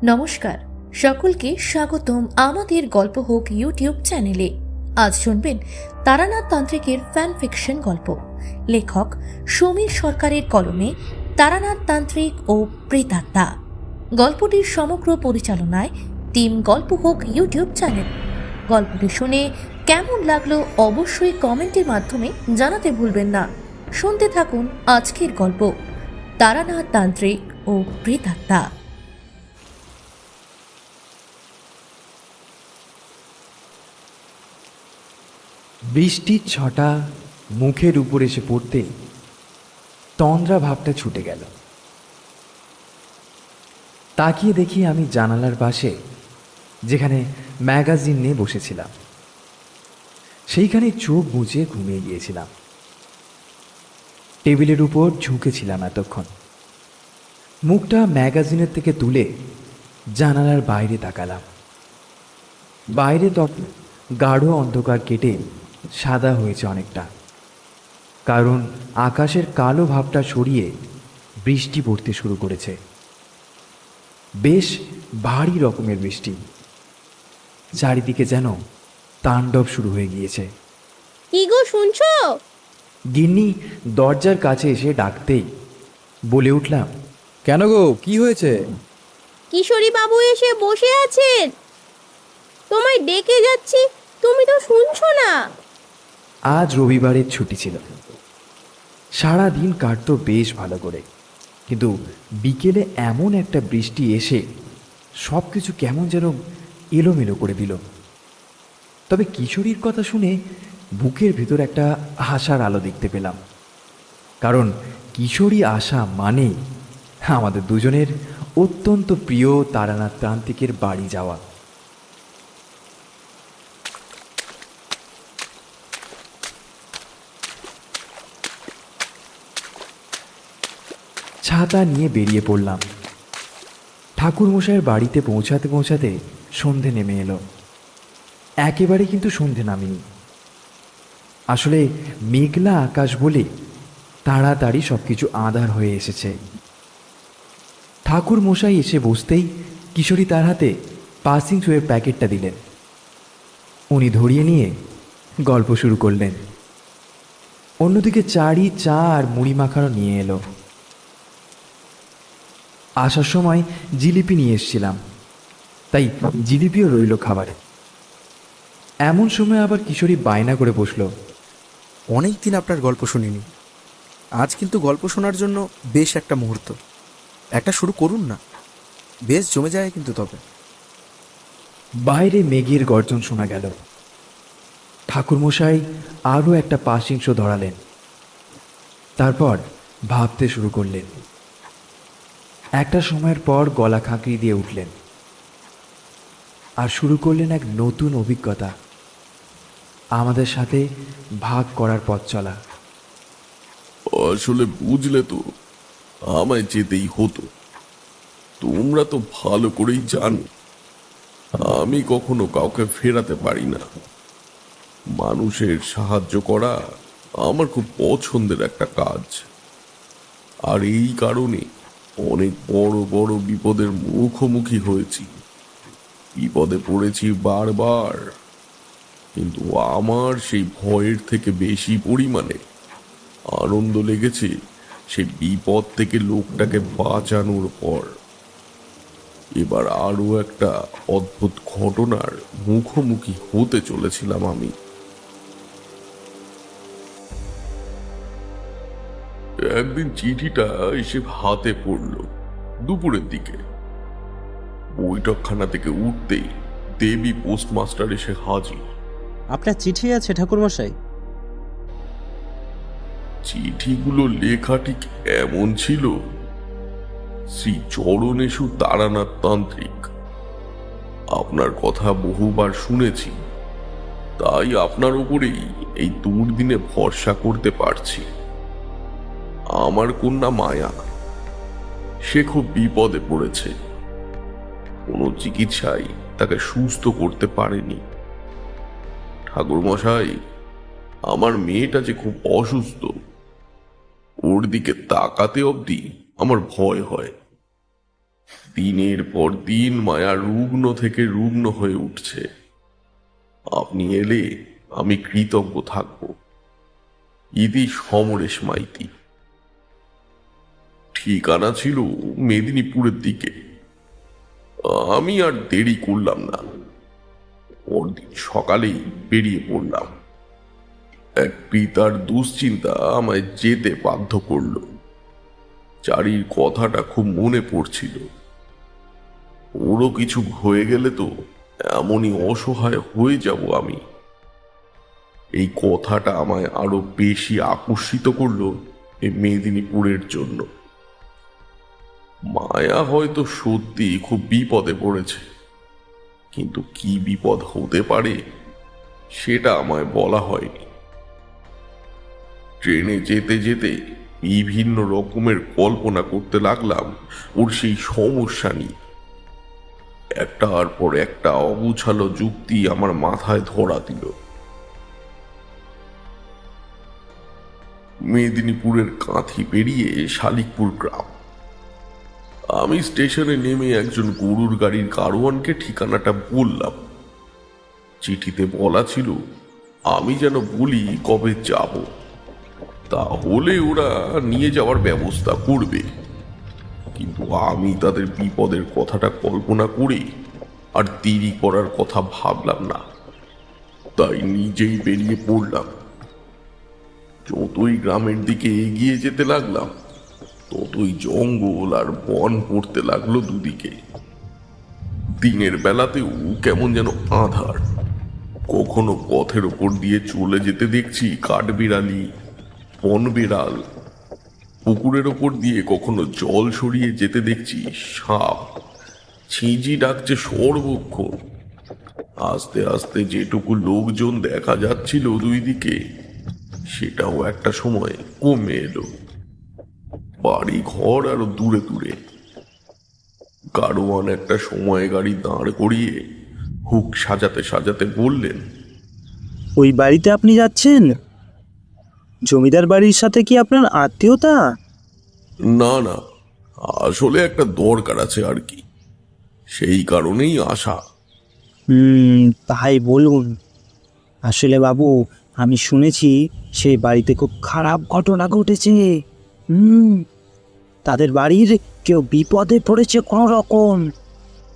নমস্কার, সকলকে স্বাগতম আমাদের গল্প হোক ইউটিউব চ্যানেলে। আজ শুনবেন তারানাথ তান্ত্রিকের ফ্যান ফিকশন গল্প। লেখক সমীর সরকারের কলমে তারানাথ তান্ত্রিক ও প্রেতাত্মা। গল্পটির সমগ্র পরিচালনায় টিম গল্প হোক ইউটিউব চ্যানেল। গল্পটি শুনে কেমন লাগলো অবশ্যই কমেন্টের মাধ্যমে জানাতে ভুলবেন না। শুনতে থাকুন আজকের গল্প তারানাথ তান্ত্রিক ও প্রেতাত্মা। বৃষ্টির ছটা মুখের উপর এসে পড়তে তন্দ্রা ভাবটা ছুটে গেল। তাকিয়ে দেখি আমি জানালার পাশে যেখানে ম্যাগাজিন নিয়ে বসেছিলাম সেইখানে চোখ বুজে ঘুমিয়ে গিয়েছিলাম। টেবিলের উপর ঝুঁকেছিলাম এতক্ষণ। মুখটা ম্যাগাজিনের থেকে তুলে জানালার বাইরে তাকালাম। বাইরে তখন গাঢ় অন্ধকার কেটে সাদা হয়েছে অনেকটা, কারণ আকাশের কালো ভাবটা সরিয়ে বৃষ্টি পড়তে শুরু করেছে। বেশ ভারী রকমের বৃষ্টি। চারিদিকে যেন তাণ্ডব শুরু হয়ে গিয়েছে। কি গো, শুনছো? গিন্নি দরজার কাছে এসে ডাকতেই বলে উঠলাম, কেন গো, কি হয়েছে? কিশোরী বাবু এসে বসে আছেন, তোমায় ডেকে যাচ্ছি, তুমি তো শুনছো না। আজ রবিবারের ছুটি ছিল। সারা দিন কাটতো বেশ ভালো করে, কিন্তু বিকেলে এমন একটা বৃষ্টি এসে সব কিছু কেমন যেন এলোমেলো করে দিল। তবে কিশোরীর কথা শুনে বুকের ভিতর একটা আশার আলো দেখতে পেলাম, কারণ কিশোরী আসা মানেই আমাদের দুজনের অত্যন্ত প্রিয় তারানাথ তান্ত্রিকের বাড়ি যাওয়া। ছাতা নিয়ে বেরিয়ে পড়লাম। ঠাকুরমশাইয়ের বাড়িতে পৌঁছাতে পৌঁছাতে সন্ধে নেমে এলো। একেবারে কিন্তু সন্ধে নামেনি, আসলে মেঘলা আকাশ বলে তাড়াতাড়ি সব কিছু আঁধার হয়ে এসেছে। ঠাকুরমশাই এসে বসতেই কিশোরী তার হাতে পাসিং শোয়ের প্যাকেটটা দিলেন। উনি ধরিয়ে নিয়ে গল্প শুরু করলেন। অন্যদিকে চাড়ি, চা আর মুড়ি মাখানো নিয়ে এলো। আসার সময় জিলিপি নিয়ে এসছিলাম, তাই জিলিপিও রইল খাবারে। এমন সময় আবার কিশোরী বায়না করে বসলো, অনেক দিন আপনার গল্প শুনিনি। আজ কিন্তু গল্প শোনার জন্য বেশ একটা মুহূর্ত। একটা শুরু করুন না, বেশ জমে যায় কিন্তু। তবে বাইরে মেঘের গর্জন শোনা গেল। ঠাকুরমশাই আরও একটা পাসিং শো ধরালেন। তারপর ভাবতে শুরু করলেন। একটা সময়ের পর গলা খাঁকড়ি দিয়ে উঠলেন আর শুরু করলেন এক নতুন অভিজ্ঞতা, আমাদের সাথে ভাগ করার পথ চলা। আসলে বুঝলে তো, আমায় যেতেই হতো। তোমরা তো ভালো করেই জানো আমি কখনো কাউকে ফেরাতে পারি না। মানুষের সাহায্য করা আমার খুব পছন্দের একটা কাজ, আর এই কারণে অনেক বড় বড় বিপদের মুখোমুখি হয়েছি। বিপদে পড়েছি বারবার, কিন্তু আমার সেই ভয়ের থেকে বেশি পরিমাণে আনন্দ লেগেছে সেই বিপদ থেকে লোকটাকে বাঁচানোর পর। এবার আরো একটা অদ্ভুত ঘটনার মুখোমুখি হতে চলেছিলাম আমি। একদিন চিঠিটা এসে হাতে পড়ল দুপুরের দিকে। বৈঠকখানা থেকে উঠতেই দেবী পোস্টমাস্টার এসে হাজির। আপনার চিঠি আছে ঠাকুরমশাই। চিঠিগুলো লেখা ঠিক এমন ছিল, শ্রী চরণেশু তারানাথ তান্ত্রিক, আপনার কথা বহুবার শুনেছি, তাই আপনার উপরেই এই দুর্দিনে ভরসা করতে পারছি। আমার কন্যা মায়া, সে খুব বিপদে পড়েছে। কোনো চিকিৎসাই তাকে সুস্থ করতে পারেনি। ঠাকুরমশাই, আমার মেয়েটা যে খুব অসুস্থ, ওর দিকে তাকাতে অবধি আমার ভয় হয়। দিনের পর দিন মায়া রুগ্ন থেকে রুগ্ন হয়ে উঠছে। আপনি এলে আমি কৃতজ্ঞ থাকব। ইতি সমরেশ মাইতি। ঠিকানা ছিল মেদিনীপুরের দিকে। আমি আর দেরি করলাম না, পরদিন সকালেই বেরিয়ে পড়লাম। এক পিতার দুশ্চিন্তা আমায় যেতে বাধ্য করল। চারির কথাটা খুব মনে পড়ছিল। ওরও কিছু হয়ে গেলে তো এমনই অসহায় হয়ে যাব আমি। এই কথাটা আমায় আরো বেশি আকর্ষিত করলো এই মেদিনীপুরের জন্য। মায়া হয়তো সত্যি খুব বিপদে পড়েছে, কিন্তু কি বিপদ হতে পারে সেটা আমায় বলা হয়নি। ট্রেনে যেতে যেতে বিভিন্ন রকমের কল্পনা করতে লাগলাম ওর সেই সমস্যা নিয়ে। একটার পর একটা অগুছালো যুক্তি আমার মাথায় ধরা দিল। মেদিনীপুরের কাঁথি পেরিয়ে শালিকপুর গ্রাম। আমি স্টেশনে নেমে একজন গরুর গাড়ির গাড়োয়ানকে ঠিকানাটা বললাম। চিঠিতে বলা ছিল আমি যেন বলি কবে যাব, তাহলে ওরা নিয়ে যাওয়ার ব্যবস্থা করবে। কিন্তু আমি তাদের বিপদের কথাটা কল্পনা করে আর দেরি করার কথা ভাবলাম না, তাই নিজেই বেরিয়ে পড়লাম। যতই গ্রামের দিকে এগিয়ে যেতে লাগলাম, ততই জঙ্গল আর বন পড়তে লাগলো দুদিকে। দিনের বেলাতেও কেমন যেন আঁধার। কখনো পথের ওপর দিয়ে চলে যেতে দেখছি কাঠবিড়ালি, বনবিড়াল। পুকুরের ওপর দিয়ে কখনো জল সরিয়ে যেতে দেখছি সাপ, ছিঁঝি ডাকছে সর্বক্ষণ। আস্তে আস্তে যেটুকু লোকজন দেখা যাচ্ছিল দুই দিকে, সেটাও একটা সময় কমে এলো। বাড়ি ঘর আরো দূরে দূরে। গাড়োয়ান একটা সময় গাড়ি দাঁড় করিয়ে হুক সাজাতে সাজাতে বললেন, ওই বাড়িতে আপনি যাচ্ছেন? জমিদার বাড়ির সাথে কি আপনার আত্মীয়তা? না না, আসলে একটা দরকার আছে আর কি, সেই কারণেই আসা। তাই বলুন। আসলে বাবু, আমি শুনেছি সেই বাড়িতে খুব খারাপ ঘটনা ঘটেছে। তাদের বাড়ির কেউ বিপদে পড়েছে কোনো রকম,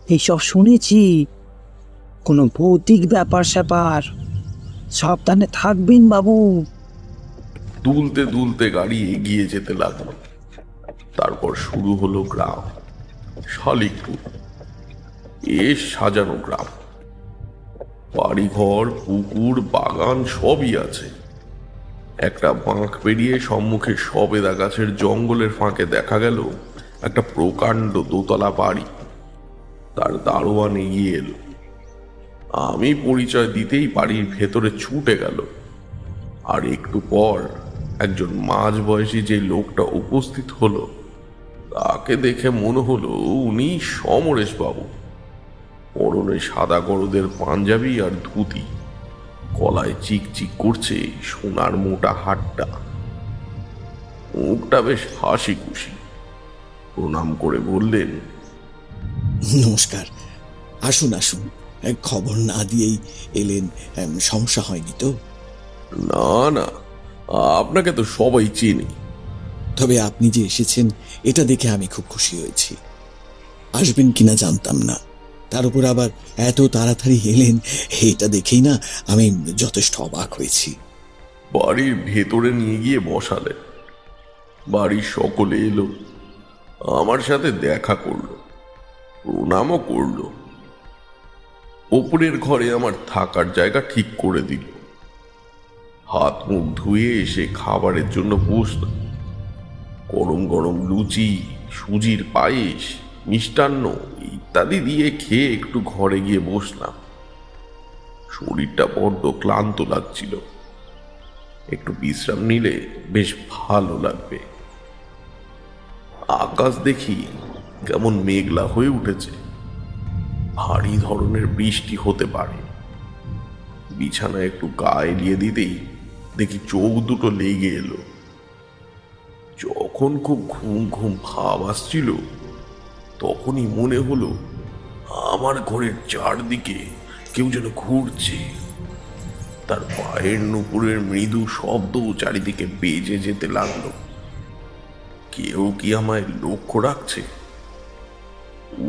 এইসব শুনেছি। কোনো ভৌতিক ব্যাপার স্যাপার। সাবধানে থাকবেন বাবু। দুলতে দুলতে গাড়ি এগিয়ে যেতে লাগলো। তারপর শুরু হলো গ্রাম, শালিকপুর। বেশ সাজানো গ্রাম, বাড়িঘর, পুকুর, বাগান সবই আছে। একটা বাঁক পেরিয়ে সম্মুখে সবেদা গাছের জঙ্গলের ফাঁকে দেখা গেল একটা প্রকাণ্ড দোতলা বাড়ি। তার দারোয়ান এগিয়ে এলো। আমি পরিচয় দিতেই বাড়ির ভেতরে ছুটে গেল। আর একটু পর একজন মাঝ বয়সী যে লোকটা উপস্থিত হলো, তাকে দেখে মনে হলো উনি সমরেশ বাবু। পরনে সাদা গরদের পাঞ্জাবি আর ধুতি, গলায় চিকচিক করছে সোনার মোটা হাটটা। মুখটা বেশ হাসি খুশি। প্রণাম করে বললেন, নমস্কার, আসুন আসুন। খবর না দিয়েই এলেন, সমস্যা হয়নি তো? না না, আপনাকে তো সবাই চেনে। তবে আপনি যে এসেছেন এটা দেখে আমি খুব খুশি হয়েছি। আসবেন কিনা জানতাম না, তার উপর আবার এত তাড়াতাড়ি এলেন, এটা দেখেই না আমি যথেষ্ট অবাক হয়েছি। বাড়ির ভেতরে নিয়ে গিয়ে বসালেন। বাড়ির সকলে এলো, আমার সাথে দেখা করলো, প্রণামও করলো। ওপরের ঘরে আমার থাকার জায়গা ঠিক করে দিল। হাত মুখ ধুয়ে এসে খাবারের জন্য বসলাম। গরম গরম লুচি, সুজির পায়েস, মিষ্টান্ন ইত্যাদি দিয়ে খেয়ে একটু ঘরে গিয়ে বসলাম। শরীরটা বড্ড ক্লান্ত লাগছিল, একটু বিশ্রাম নিলে বেশ ভালো লাগবে। আকাশ দেখি কেমন মেঘলা হয়ে উঠেছে, ভারী ধরনের বৃষ্টি হতে পারে। বিছানায় একটু গা এলিয়ে দিতেই দেখি চোখ দুটো লেগে এলো। যখন খুব ঘুম ঘুম ভাব আসছিল, তখন তখনই মনে হলো আমার ঘরের চারদিকে কেউ যেন ঘুরছে। তার পায়ের নুপুরের মৃদু শব্দ চারিদিকে বেজে যেতে লাগলো। কেউ কি আমায় লক্ষ্য রাখছে?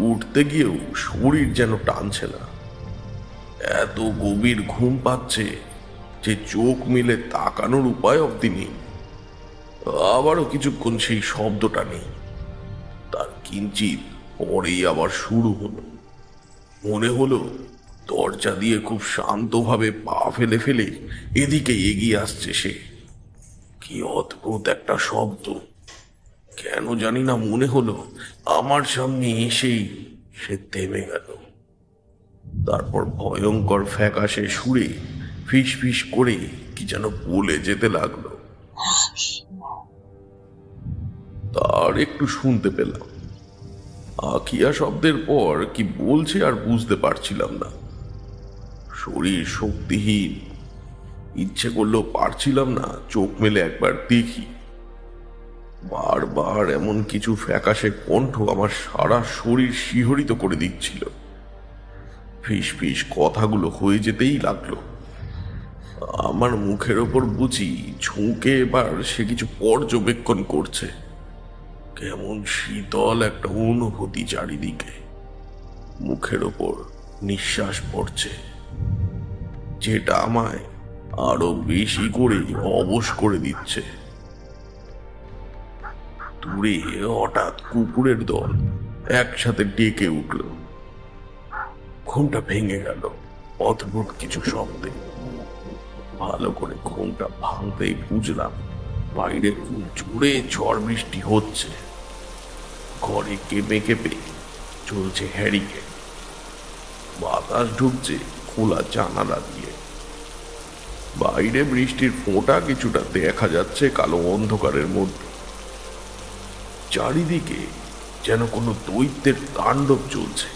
উঠতে গিয়েও শরীর যেন টানছে না। এত গভীর ঘুম পাচ্ছে যে চোখ মেলে তাকানোর উপায় অবধি নেই। আবারও কিছুক্ষণ সেই শব্দটা নেই। তার কিঞ্চিত পরেই আবার শুরু হলো। মনে হলো দরজা দিয়ে খুব শান্তভাবে পা ফেলে ফেলে এদিকে এগিয়ে আসছে সে। কি অদ্ভুত একটা শব্দ! কেন জানি না মনে হলো আমার সামনে এসেই সে থেমে গেল। তারপর ভয়ঙ্কর ফ্যাকাশে সুরে ফিস ফিস করে কি যেন বলে যেতে লাগলো। তার একটু শুনতে পেলাম। আখিয়া শব্দের পর কি বলছে আর বুঝতে পারছিলাম না। শরীর শক্তিহীন, ইচ্ছে করলেও পারছিলাম না চোখ মেলে একবার দেখি। বারবার এমন কিছু ফ্যাকাশে কণ্ঠ আমার সারা শরীর শিহরিত করে দিচ্ছিল। ফিস ফিস কথাগুলো হয়ে যেতেই লাগলো। আমার মুখের ওপর বুঝি ঝুঁকে এবার সে কিছু পর্যবেক্ষণ করছে। কেমন শীতল একটা অনুভূতি চারিদিকে। মুখের ওপর নিঃশ্বাস পড়ছে, যেটা আমায় আরো বেশি করে অবশ করে দিচ্ছে। দূরে হঠাৎ কুকুরের দল একসাথে ডেকে উঠল। ঘুমটা ভেঙে গেল অদ্ভুত কিছু শব্দে। ভালো করে ঘুমটা ভাঙতেই বুঝলাম বাইরে খুব জোরে ঝড় বৃষ্টি হচ্ছে। ঘরে কেঁপে কেঁপে চলছে হ্যারিকেন। বাতাস ঢুকছে খোলা জানালা দিয়ে। বাইরে বৃষ্টির ফোঁটা কিছুটা দেখা যাচ্ছে কালো অন্ধকারের মধ্যে। চারিদিকে যেন কোনো দৈত্যের তাণ্ডব চলছে।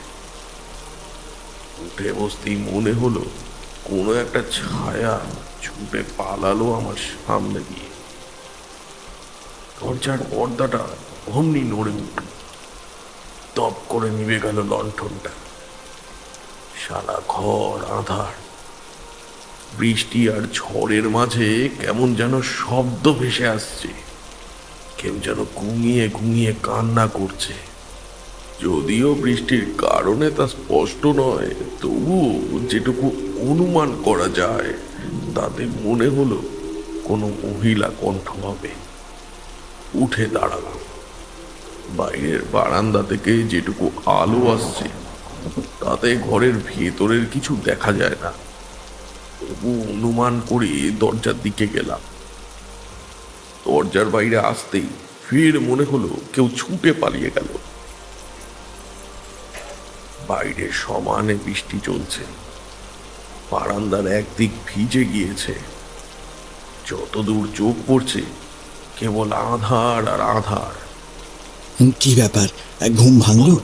উঠে বসতেই মনে হলো কোনো একটা ছায়া ছুটে পালালো আমার সামনে দিয়ে। দরজার পর্দাটা অমনি নড়ে উঠল। তপ করে নিভে গেল লণ্ঠনটা। সারা ঘর আঁধার। বৃষ্টি আর ঝড়ের মাঝে কেমন যেন শব্দ ভেসে আসছে। কেউ যেন ঘুমিয়ে ঘুমিয়ে কান্না করছে। যদিও বৃষ্টির কারণে তা স্পষ্ট নয়, তবুও যেটুকু অনুমান করা যায় তাতে মনে হলো কোনো মহিলা কণ্ঠ হবে। উঠে দাঁড়ালাম। বাইরের বারান্দা থেকে যেটুকু আলো আসছে তাতে ঘরের ভেতরের কিছু দেখা যায় না। তবু অনুমান করে দরজার দিকে গেলাম। দরজার বাইরে আসতেই ফের মনে হলো কেউ ছুটে পালিয়ে গেল। বাইরে সমানে বৃষ্টি চলছে। বারান্দার একদিক ভিজে গিয়েছে। যতদূর চোখ পড়ছে কেবল আধার আর আধার। কি ব্যাপার, ঘুম ভাঙলো?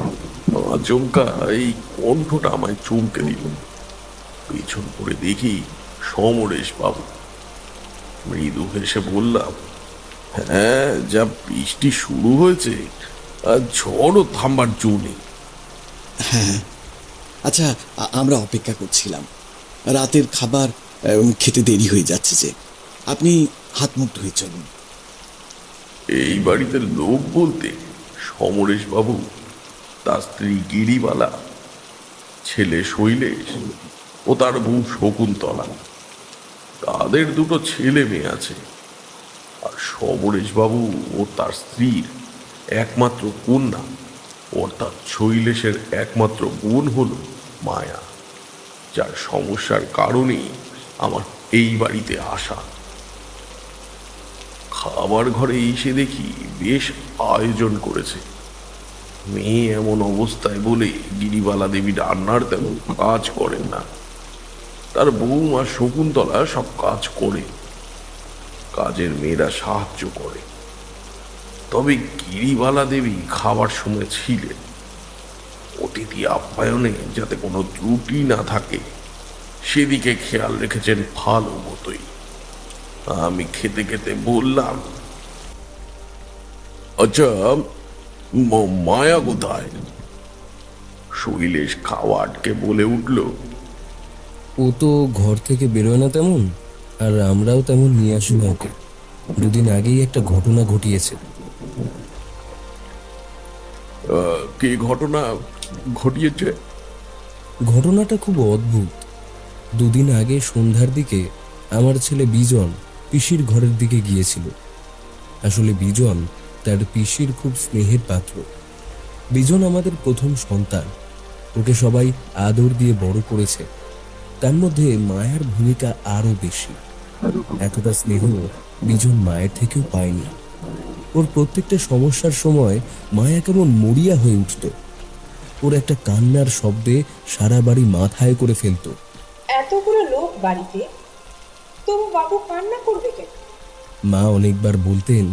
আচমকা এই কণ্ঠটা আমায় চমকে দিল। পেছন করে দেখি সমরেশ বাবু। মৃদু হেসে বললাম, হ্যাঁ, যা বৃষ্টি শুরু হয়েছে আর ঝড়ও থামবার জো নেই। হ্যাঁ, আচ্ছা, আমরা অপেক্ষা করছিলাম। রাতের খাবার খেতে দেরি হয়ে যাচ্ছে যে, আপনি হাত মুখ ধুয়ে চলুন। এই বাড়িতে লোক বলতে সমরেশ বাবু, তার স্ত্রী গিরিবালা, ছেলে শৈলেশ ও তার বউ শকুন্তলা। তাদের দুটো ছেলে মেয়ে আছে। আর সমরেশ বাবু ও তার স্ত্রীর একমাত্র কন্যা অর্থাৎ শৈলেশের একমাত্র বোন হলো মায়া, যার সমস্যার কারণেই আমার এই বাড়িতে আসা। খাবার ঘরে এসে দেখি বেশ আয়োজন করেছে। মেয়ে এমন অবস্থায় বলে গিরিবালা দেবী রান্নার তেমন কাজ করেন না। তার বৌমা শকুন্তলা সব কাজ করে। কাজের মেয়েরা সাহায্য করে। তবে গিরিবালা দেবী খাবার সময় ছিলেন। অতিথি আপ্যায়নে যাতে কোনো ত্রুটি না থাকে সেদিকে খেয়াল রেখেছেন ভালো মতোই। আমি খেতে খেতে বললাম, আচ্ছা, মায়া কোথায়? শৈলেশ খাওয়া আটকে বলে উঠল, ও তো ঘর থেকে বেরোয় না তেমন, আর আমরাও তেমন নিয়ে আসি না ওকে। দুদিন আগেই একটা ঘটনা ঘটিয়েছে। কে ঘটনা ঘটিয়েছে? ঘটনাটা খুব অদ্ভুত। দুদিন আগে সন্ধ্যার দিকে আমার ছেলে বিজন পিসির ঘরের দিকে গিয়েছিল। আসলে বিজন তার পিসির খুব স্নেহের পাত্র। বিজন আমাদের প্রথম সন্তান। ওকে সবাই আদর দিয়ে বড় করেছে। তার মধ্যে মায়ার ভূমিকা আরো বেশি। এতটা স্নেহ বিজন মায়ের থেকেও পায়নি। ওর প্রত্যেকটা সমস্যার সময় মায়া কেমন মরিয়া হয়ে উঠত। ওর একটা কান্নার শব্দে সারা বাড়ি মাথায় করে ফেলত। এতগুলো লোক বাড়িতে, তবু বাবু কান্না করবে কেন? মা অনেকবার বলতেন,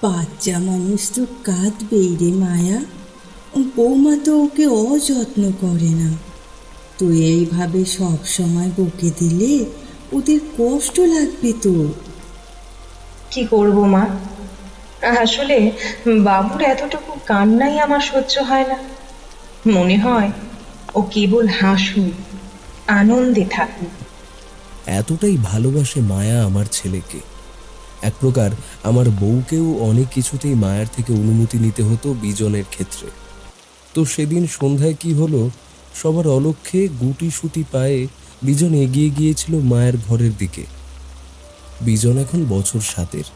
বাচ্চা মানুষ তো কাঁদবেই রে মায়া, বৌমা তো ওকে অযত্ন করে না। তুই এইভাবে সব সময় বকে দিলে ওদের কষ্ট লাগবে তো। কি করব মা, আসলে বাবুর এতটুকু কান্নাই আমার সহ্য হয় না। মনে হয় ও কেবল হাসুক, আনন্দে থাকুক। এতটাই ভালোবাসে মায়া আমার ছেলেকে। এক প্রকার আমার বউকেও অনেক কিছুতেই মায়ের থেকে অনুমতি নিতে হতো বিজনের ক্ষেত্রে। তো সেদিন সন্ধ্যায় কি হলো, সবার অলক্ষ্যে গুটি সুটি পায়ে বিজন এগিয়ে গিয়েছিল মায়ের ঘরের দিকে। বিজন এখন বছর 7-এর।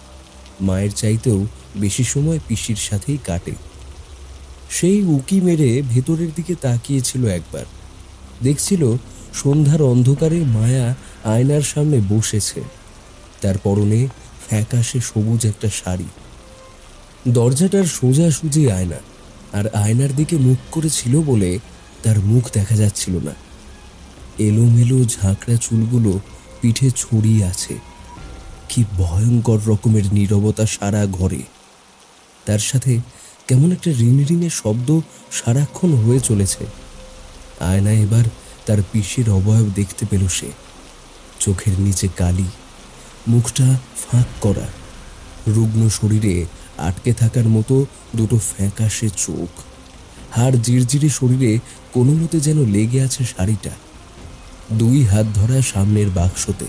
মায়ের চাইতেও বেশি সময় পিসির সাথেই কাটে। সেই উকি মেরে ভেতরের দিকে তাকিয়েছিল একবার। দেখছিল সন্ধ্যার অন্ধকারে মায়া আয়নার সামনে বসেছে। তার পরনে ফ্যাকাশে সবুজ একটা শাড়ি। দরজাটার সোজাসুজি আয়না, আর আয়নার দিকে মুখ করেছিল বলে তার মুখ দেখা যাচ্ছিল না। এলোমেলো ঝাঁকড়া চুলগুলো পিঠে ছড়িয়ে আছে। কি ভয়ঙ্কর রকমের নীরবতা সারা ঘরে। তার সাথে কেমন একটা রিনরিনে শব্দ সারাক্ষণ হয়ে চলেছে। আয়নায় এবার তার পিসির অবয়ব দেখতে পেল সে। চোখের নিচে কালি, মুখটা ফাঁক করা, রুগ্ন শরীরে আটকে থাকার মতো দুটো ফ্যাকাশে চোখ, হাড় জিরজিরে শরীরে কোনো মতে যেন লেগে আছে শাড়িটা। 2 হাত ধরা সামনের বাক্সতে,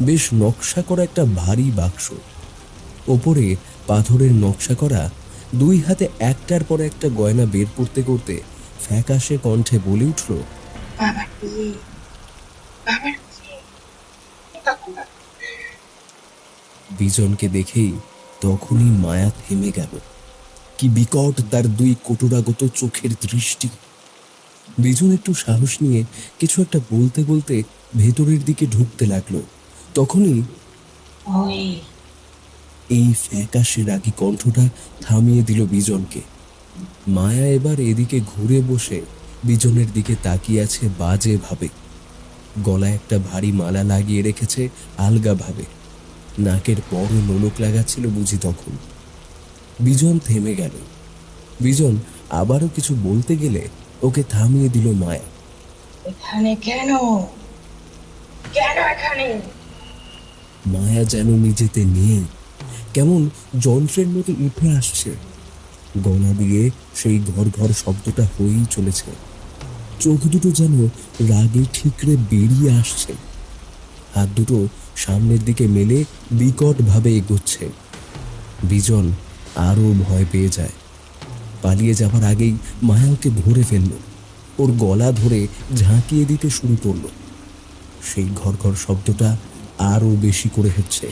বেশ নকশা করা একটা ভারী বাক্স। ওপরে পাথরের নকশা করা। 2 হাতে একটার পর একটা গয়না বের করতে করতে ফ্যাকাশে কণ্ঠে বলে উঠল, আমার বিয়ে, আমার বিয়ে। বিজনকে দেখেই তখনই মায়া থেমে গেল। কি বিকট তার 2 কটুরাগত চোখের দৃষ্টি। বিজন একটু সাহস নিয়ে কিছু একটা বলতে বলতে ভেতরের দিকে ঢুকতে লাগলো। তখনই এই ফ্যাকাশে রাগী কণ্ঠটা থামিয়ে দিল বিজনকে। মায়া এবার এদিকে ঘুরে বসে বিজনের দিকে তাকিয়ে আছে বাজে ভাবে। গলায় একটা ভারী মালা লাগিয়ে রেখেছে আলগা ভাবে। নাকের বড় নোলক লাগাচ্ছিল বুঝি তখন। বিজন থেমে গেল। বিজন আবারও কিছু বলতে গেলে ওকে থামিয়ে দিল মায়া। এখানে কেন? কেন এখানে? মায়া যেন নিজেতে নেই, কেমন যন্ত্রের মতো উঠে আসছে। গলা দিয়ে সেই ঘর ঘর শব্দটা হয়েই চলেছে। চোখ দুটো যেন রাগে ঠিকরে বেরিয়ে আসছে। হাত দুটো সামনের দিকে মেলে বিকট ভাবে এগোচ্ছে। বিজন আরো ভয় পেয়ে যায়। পালিয়ে যাবার আগেই মায়া ওকে ধরে ফেলল। ওর গলা ধরে ঝাঁকিয়ে দিতে শুরু করলো। সেই ঘর ঘর শব্দটা আরো বেশি করে হচ্ছে।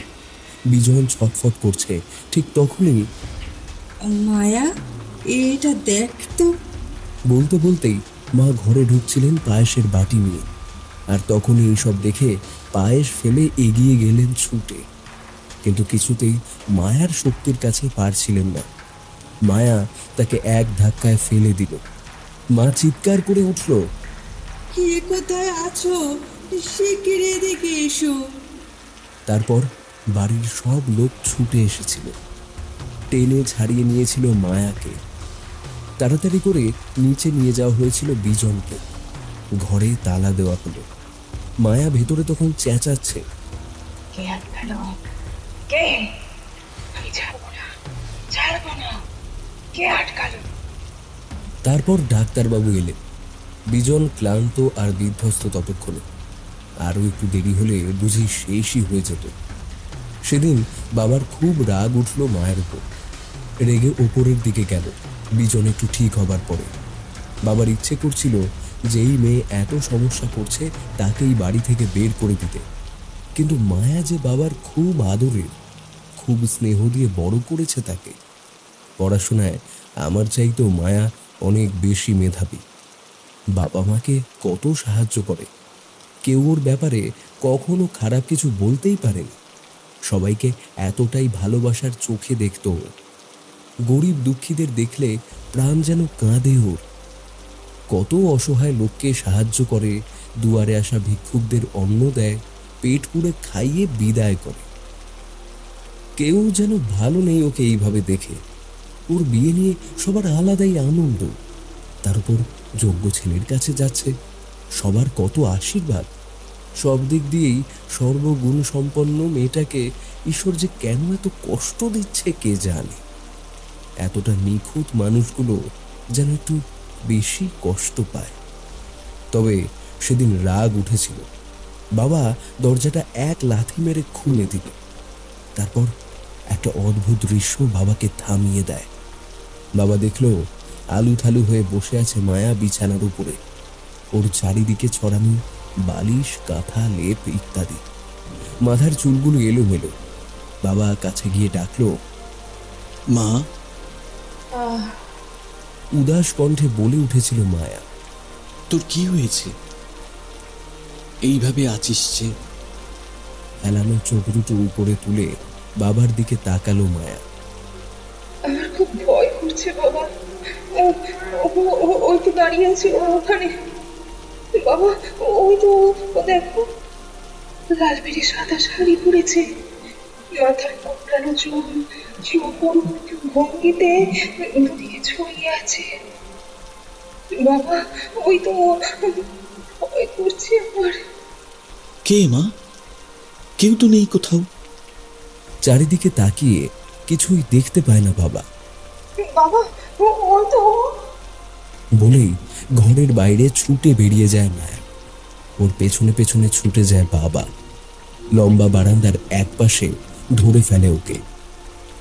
বিজন ছটফট করছে। ঠিক তখনই মায়া, এটা দেখ তো। বলতে বলতেই মা ঘরে ঢুকছিলেন পায়েসের বাটি নিয়ে। আর তখনই এইসব দেখে পায়েস ফেলে এগিয়ে গেলেন ছুটে। কিন্তু কিছুতেই মায়ার শক্তির কাছে পারছিলেন না। মায়া তাকে এক ধাক্কায় ফেলে দিল। মা চিৎকার করে উঠল, কে কোথায় আছো? শিগগির এদিকে এসো। তারপর বাড়ির সব লোক ছুটে এসেছিল। টেনে ছাড়িয়ে নিয়েছিল মায়াকে। তাড়াতাড়ি করে নিচে নিয়ে যাওয়া হয়েছিল বিজনকে। ঘরে তালা দেওয়া হলো। মায়া ভেতরে তখন চেঁচাচ্ছে, কে আটকালো? কে? আমি ছাড়বো না, ছাড়বো না। কে আটকালো? তারপর ডাক্তারবাবু এলেন। বিজন ক্লান্ত আর বিধ্বস্ত ততক্ষণে। আরও একটু দেরি হলে বুঝি শেষই হয়ে যেত। সেদিন বাবার খুব রাগ উঠল মায়ের উপর। রেগে ওপরের দিকে গেল বিজন একটু ঠিক হবার পরে। বাবার ইচ্ছে করছিল যেই মেয়ে এত সমস্যা করছে তাকেই বাড়ি থেকে বের করে দিতে। কিন্তু মায়া যে বাবার খুব আদরের, খুব স্নেহ দিয়ে বড় করেছে তাকে। পড়াশোনায় আমার চাইতেও মায়া অনেক বেশি মেধাবী। বাবা মাকে কত সাহায্য করে, কেউ ওর ব্যাপারে কখনো খারাপ কিছু বলতেই পারেনি। সবাইকে এতটাই ভালোবাসার চোখে দেখত। গরিব দুঃখীদের দেখলে প্রাণ যেন কাঁদে ওর। কত অসহায় লোককে সাহায্য করে, দুয়ারে আসা ভিক্ষুকদের অন্ন দেয়, পেট পুড়ে খাইয়ে বিদায় করে। কেউ যেন ভালো নেই ওকে এইভাবে দেখে। ওর বিয়ে নিয়ে সবার আলাদাই আনন্দ। তার উপর যোগ্য ছেলের কাছে যাচ্ছে, সবার কত আশীর্বাদ। সব দিক দিয়েই সর্বগুণ সম্পন্ন মেয়েটাকে ঈশ্বর যে কেন এত কষ্ট দিচ্ছে কে জানে। এতটা নিখুঁত মানুষগুলো যেন একটু বেশি কষ্ট পায়। তবে সেদিন রাগ উঠেছিল। বাবা দরজাটা এক লাথি মেরে খুলে দিল। তারপর একটা অদ্ভুত দৃশ্য বাবাকে থামিয়ে দেয়। বাবা দেখল আলু থালু হয়ে বসে আছে মায়া বিছানার উপরে। ওর চারিদিকে ছড়ানো বালিশ, কাঁথা, লেপ ইত্যাদি। মাথার চুলগুলো এলোমেলো। বাবা কাছে গিয়ে ডাকলো, মা। উদাস কণ্ঠে বলে উঠেছিল মায়া, তোর কি হয়েছে? এইভাবে আছিস যে? এলানো চোখ দুটো উপরে তুলে বাবার দিকে তাকালো মায়া। আমার খুব ভয় করছে বাবা। ওই তো দাঁড়িয়ে আছে ওখানে বাবা। ওই তো, ও দেখো, লাল বেড়ে সাদা শাড়ি পরেছে, মাথায় কোকড়ানো চুল, পরবর্তী ভঙ্গিতে দুদিকে ছড়িয়ে আছে। বাবা ওই তো, ভয় করছে আমার। কে মা? কেউ তো নেই কোথাও। চারিদিকে তাকিয়ে কিছুই দেখতে পায় না বাবা। বাবা ওই তো। বলেই ঘরের বাইরে ছুটে বেরিয়ে যায় মায়া। ওর পেছনে পেছনে ছুটে যায় বাবা। লম্বা বারান্দার এক পাশে ধরে ফেলে ওকে।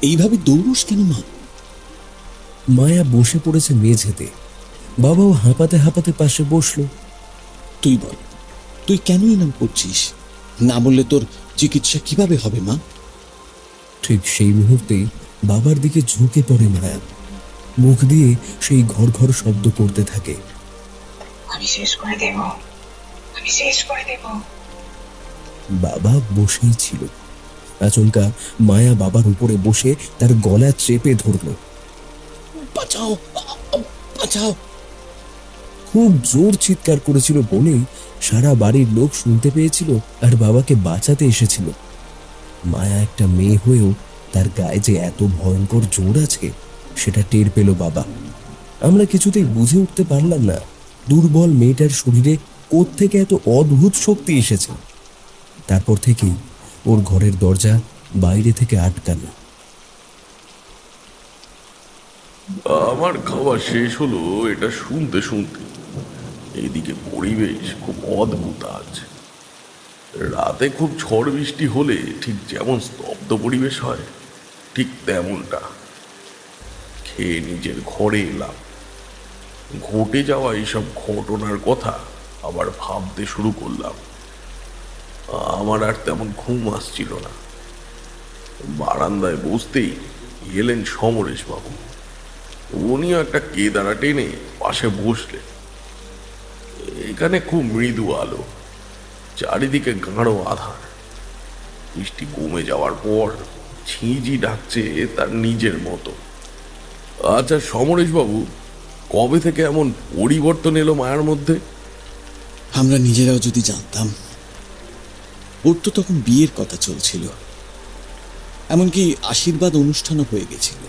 এইভাবে দৌড়স কেন মা? মায়া বসে পড়েছে মেঝেতে। বাবাও হাঁপাতে হাঁপাতে পাশে বসলো। তুই বল, তুই কেন এরম করছিস? না বললে তোর চিকিৎসা কিভাবে হবে মা? ঠিক সেই মুহূর্তেই বাবার দিকে ঝুঁকে পড়ে মায়া। মুখ দিয়ে সেই ঘর ঘর শব্দ করতে থাকে, আমি শেষ করে দেব, আমি শেষ করে দেব। বাবা বসেই ছিল। আচমকা মায়া বাবার উপরে বসে তার গলা চেপে ধরল। বাঁচাও, বাঁচাও! খুব জোর চিৎকার করেছিল বলেই সারা বাড়ির লোক শুনতে পেয়েছিল আর বাবাকে বাঁচাতে এসেছিল। মায়া একটা মেয়ে হয়েও তার গায়ে যে এত ভয়ঙ্কর জোর আছে সেটা টের পেল বাবা। আমরা কিছুতেই বুঝে উঠতে পারলাম না দুর্বল মেয়েটার শরীরে কোত্থেকে এত অদ্ভুত শক্তি এসেছে। তারপর থেকেই ওর ঘরের দরজা বাইরে থেকে আটকানো। আমার খাওয়া শেষ হলো এটা শুনতে শুনতে। এইদিকে পরিবেশ খুব অদ্ভুত আজ। রাতে খুব ঝড় বৃষ্টি হলে ঠিক যেমন স্তব্ধ পরিবেশ হয়, ঠিক তেমনটা। খেয়ে নিজের ঘরে এলাম। ঘটে যাওয়া এইসব ঘটনার কথা আবার ভাবতে শুরু করলাম। আমার আর তেমন ঘুম আসছিল না। বারান্দায় বসতেই এলেন সমরেশ বাবু। উনিও একটা কেদারা টেনে পাশে বসলেন। এখানে খুব মৃদু আলো, চারিদিকে গাঢ় আধার। বৃষ্টি কমে যাওয়ার পর ঝিঁঝি ডাকছে তার নিজের মতো। আচ্ছা সমরেশ বাবু, কবে থেকে এমন পরিবর্তন এলো মায়ার মধ্যে? আমরা নিজেরাও যদি জানতাম। ওর তো তখন বিয়ের কথা চলছিল, এমনকি আশীর্বাদ অনুষ্ঠানও হয়ে গেছিল।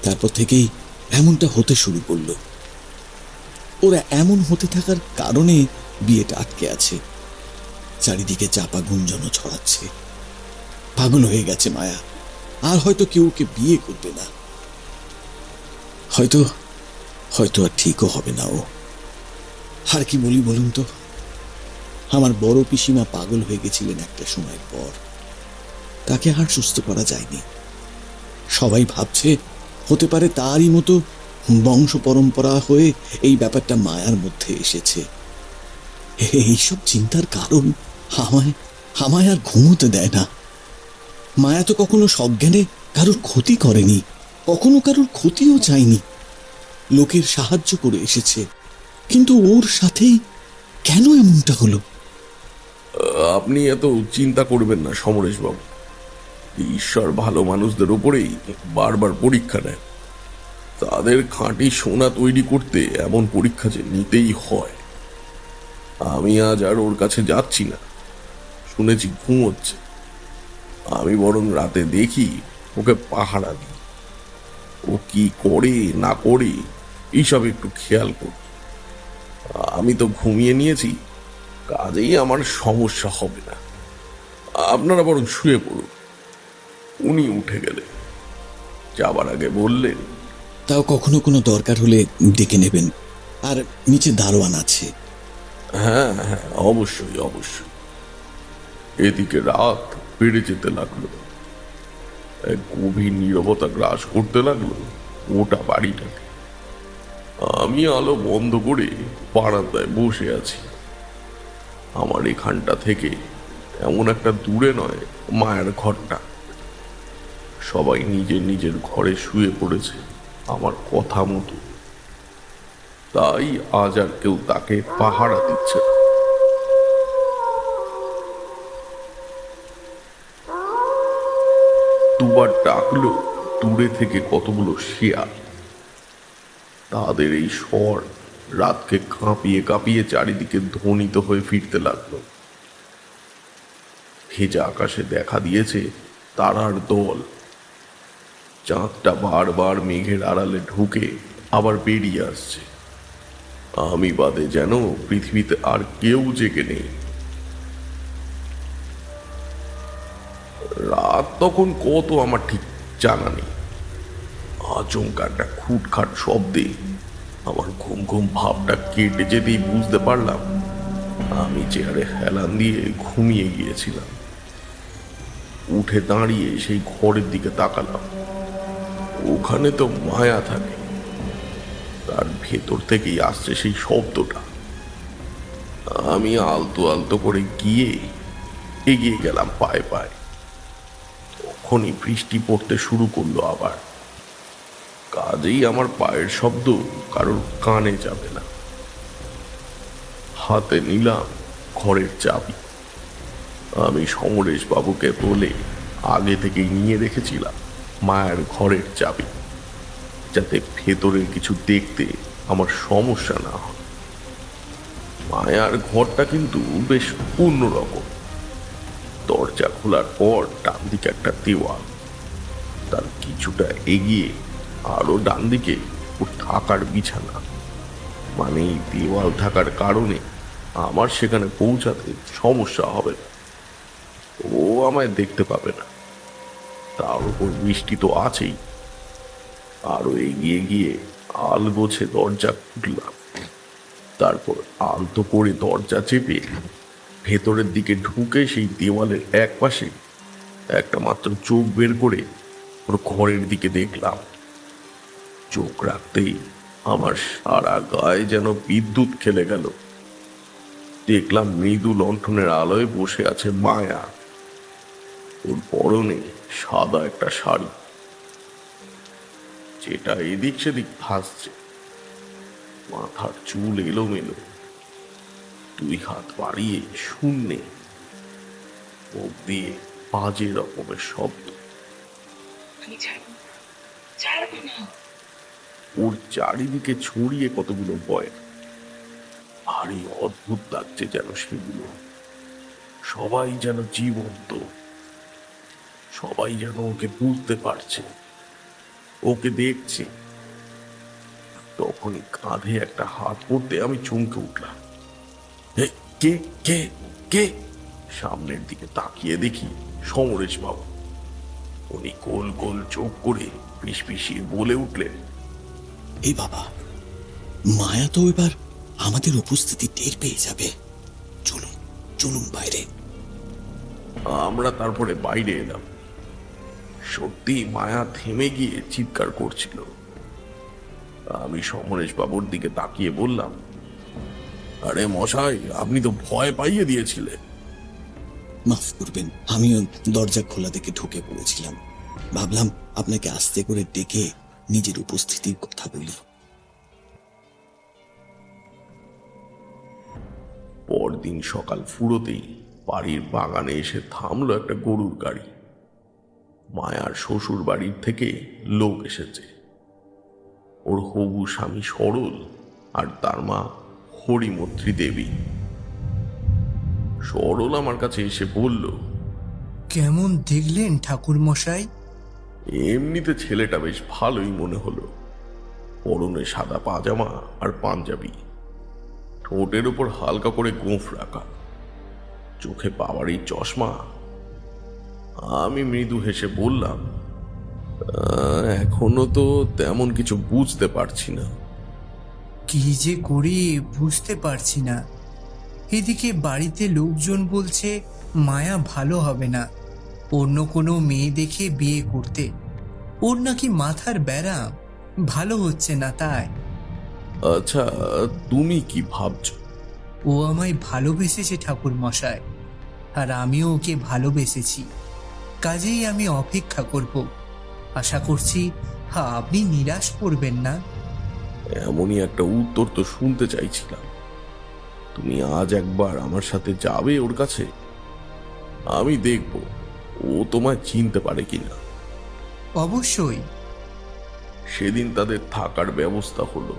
তারপর থেকেই এমনটা হতে শুরু করলো। ওরা এমন হতে থাকার কারণে বিয়েটা আটকে আছে। চারিদিকে চাপা গুঞ্জনও ছড়াচ্ছে। পাগল হয়ে গেছে মায়া। আর হয়তো কেউ ওকে বিয়ে করবে না। হয়তো হয়তো আর ঠিকও হবে না ও। আর কি বলি বলুন তো, আমার বড় পিসিমা পাগল হয়ে গেছিলেন একটা সময়ের পর, তাকে আর সুস্থ করা যায়নি। সবাই ভাবছে হতে পারে তারই মতো বংশ পরম্পরা হয়ে এই ব্যাপারটা মায়ার মধ্যে এসেছে। এইসব চিন্তার কারণ আমায় আর ঘুমোতে দেয় না। মায়া তো কখনো সজ্ঞানে কারোর ক্ষতি করেনি, কখনো কারোর ক্ষতিও চায়নি, লোকের সাহায্য করে এসেছে। কিন্তু ওর সাথেই কেন এমনটা হলো? আপনি এত চিন্তা করবেন না সমরেশ বাবু। ঈশ্বর ভালো মানুষদের উপরেই বারবার পরীক্ষা নেয়। তাদের খাঁটি সোনা তৈরি করতে এমন পরীক্ষা যে নিতেই হয়। আমি আজ আর ওর কাছে যাচ্ছি না, শুনেছি ঘুমোচ্ছে। আমি বরং রাতে দেখি, ওকে পাহারা দিই। ও কি করে না করে এইসব একটু খেয়াল করি। আমি তো ঘুমিয়ে নিয়েছি, কাজেই আমার সমস্যা হবে না। আপনারা বরং শুয়ে পড়ুন। উনি উঠে গেলেন, যাবার আগে বললেন, তাও কখনো কোনো দরকার হলে ডেকে নেবেন, আর নিচে দারোয়ান আছে। হ্যাঁ হ্যাঁ, অবশ্যই অবশ্যই। এদিকে রাত বেড়ে যেতে লাগলো, এক গভীর নীরবতা গ্রাস করতে লাগলো ওটা বাড়িটাকে। আমি আলো বন্ধ করে বারান্দায় বসে আছি। আমার এখানটা থেকে এমন একটা দূরে নয় মায়ের ঘরটা। সবাই নিজের নিজের ঘরে শুয়ে পড়েছে আমার কথা মতো, তাই আজ আর কেউ তাকে পাহারা দিচ্ছে না। দুবার ডাকলো দূরে থেকে কতগুলো শিয়াল। তাদের এই স্বর রাতকে কাঁপিয়ে কাঁপিয়ে চারিদিকে ধ্বনিত হয়ে ফিরতে লাগলো। ভেজা আকাশে দেখা দিয়েছে তারার দল। চাঁদটা বারবার মেঘের আড়ালে ঢুকে আবার বেরিয়ে আসছে। আমি বাদে যেন পৃথিবীতে আর কেউ জেগে নেই। রাত তখন কত আমার ঠিক জানা নেই। আচমকা একটা খুটখাট শব্দে আমার ঘুম ঘুম ভাবটা কেটে যেতেই বুঝতে পারলাম আমি চেয়ারে হেলান দিয়ে ঘুমিয়ে গিয়েছিলাম। উঠে দাঁড়িয়ে সেই ঘরের দিকে তাকালাম। ওখানে তো মায়া থাকে, তার ভেতর থেকেই আসছে সেই শব্দটা। আমি আলতো আলতো করে গিয়ে এগিয়ে গেলাম পায়ে পায়ে। তখনই বৃষ্টি পড়তে শুরু করলো আবার। কাজেই আমার পায়ের শব্দ কারোর কানে যাবে না। হাতে নিলাম ঘরের চাবি। আমি সমরেশ বাবুকে বলে আগে থেকেই নিয়ে রেখেছিলাম মায়ের ঘরের চাবি, যাতে ভেতরের কিছু দেখতে আমার সমস্যা না হয়। মায়ার ঘরটা কিন্তু বেশ অন্যরকম। দরজা খোলার পর ডান দিকে একটা দেওয়াল, তার কিছুটা এগিয়ে আরো ডান দিকে ওর থাকার বিছানা। মানে দেওয়াল থাকার কারণে আমার সেখানে পৌঁছাতে সমস্যা হবে না, ও আমায় দেখতে পাবে না। তার উপর বৃষ্টি তো আছেই। আরো এগিয়ে গিয়ে আলগোছে দরজা খুললাম। তারপর আলতো করে দরজা চেপে ভেতরের দিকে ঢুকে সেই দেওয়ালের এক পাশে একটা মাত্র চোখ বের করে ওর ঘরের দিকে দেখলাম। চোখ রাখতেই আমার সারা গায়ে যেন বিদ্যুৎ খেলে গেল। দেখলাম মৃদু লণ্ঠনের আলোয় বসে আছে মায়া। ওর পরনে সাদা একটা শাড়ি, যেটা এদিক সেদিক ভাসছে। মাথার চুল এলোমেলো, দুই হাত বাড়িয়ে শূন্যে, মুখ দিয়ে বাজে রকমের শব্দ। ওর চারিদিকে ছড়িয়ে কতগুলো বয়। ভারী অদ্ভুত লাগছে যেন সেগুলো। সবাই যেন জীবন্ত, সবাই যেন ওকে বুঝতে পারছে, ওকে দেখছে। তখনই কাঁধে একটা হাত পড়তে আমি চমকে উঠলাম। কে কে কে? সামনের দিকে তাকিয়ে দেখি সমরেশ বাবু। উনি গোল গোল চোখ করে পিষপিষিয়ে বলে উঠলেন, এই বাবা, মায়া তো এবার আমাদের উপস্থিতি টের পেয়ে যাবে। চলুন চলুন বাইরে। আমরা তারপরে বাইরে এলাম। সত্যি মায়া থেমে গিয়ে চিৎকার করছিল। আমি সমরেশ বাবুর দিকে তাকিয়ে বললাম, আরে মশাই, আপনি তো ভয় পাইয়ে দিয়েছিলেন। মাফ করবেন, আমিও দরজা খোলা দেখে ঢুকে পড়েছিলাম। ভাবলাম আপনাকে আস্তে করে ডেকে নিজের উপস্থিতির কথা বলি। পরদিন সকাল ফুরোতেই বাড়ির বাগানে এসে থামলো একটা গরুর গাড়ি। মায়ার শ্বশুর বাড়ির থেকে লোক এসেছে। ওর হবু স্বামী সরল আর তার মা হরিমত্রী দেবী। সরল আমার কাছে এসে বলল, কেমন দেখলেন ঠাকুর মশাই? এমনিতে ছেলেটা বেশ ভালোই মনে হলো। পরনে সাদা পাজামা আর পাঞ্জাবি, ঠোঁটের উপর হালকা করে গোঁফ রাখা, চোখে পাওয়ারি চশমা। আমি মৃদু হেসে বললাম, এখনো তো তেমন কিছু বুঝতে পারছি না। কি যে করি বুঝতে পারছি না। এদিকে বাড়িতে লোকজন বলছে মায়া ভালো হবে না, অন্য কোনো মেয়ে দেখে বিয়ে করতে। ওর নাকি মাথার ব্যারাম, ভালো হচ্ছে না তাই। আচ্ছা, তুমি কি ভাবছো? ও আমায় ভালোবেসেছে ঠাকুর মশাই, আর আমিও ওকে ভালোবেসেছি। কাজেই আমি অপেক্ষা করব। আশা করছি আপনি নিরাশ করবেন না। এমনই একটা উত্তর তো শুনতে চাইছিলাম। তুমি আজ একবার আমার সাথে যাবে ওর কাছে। আমি দেখব ও তোমায় চিনতে পারে কিনা। অবশ্যই। সেদিন তাদের থাকার ব্যবস্থা হলো।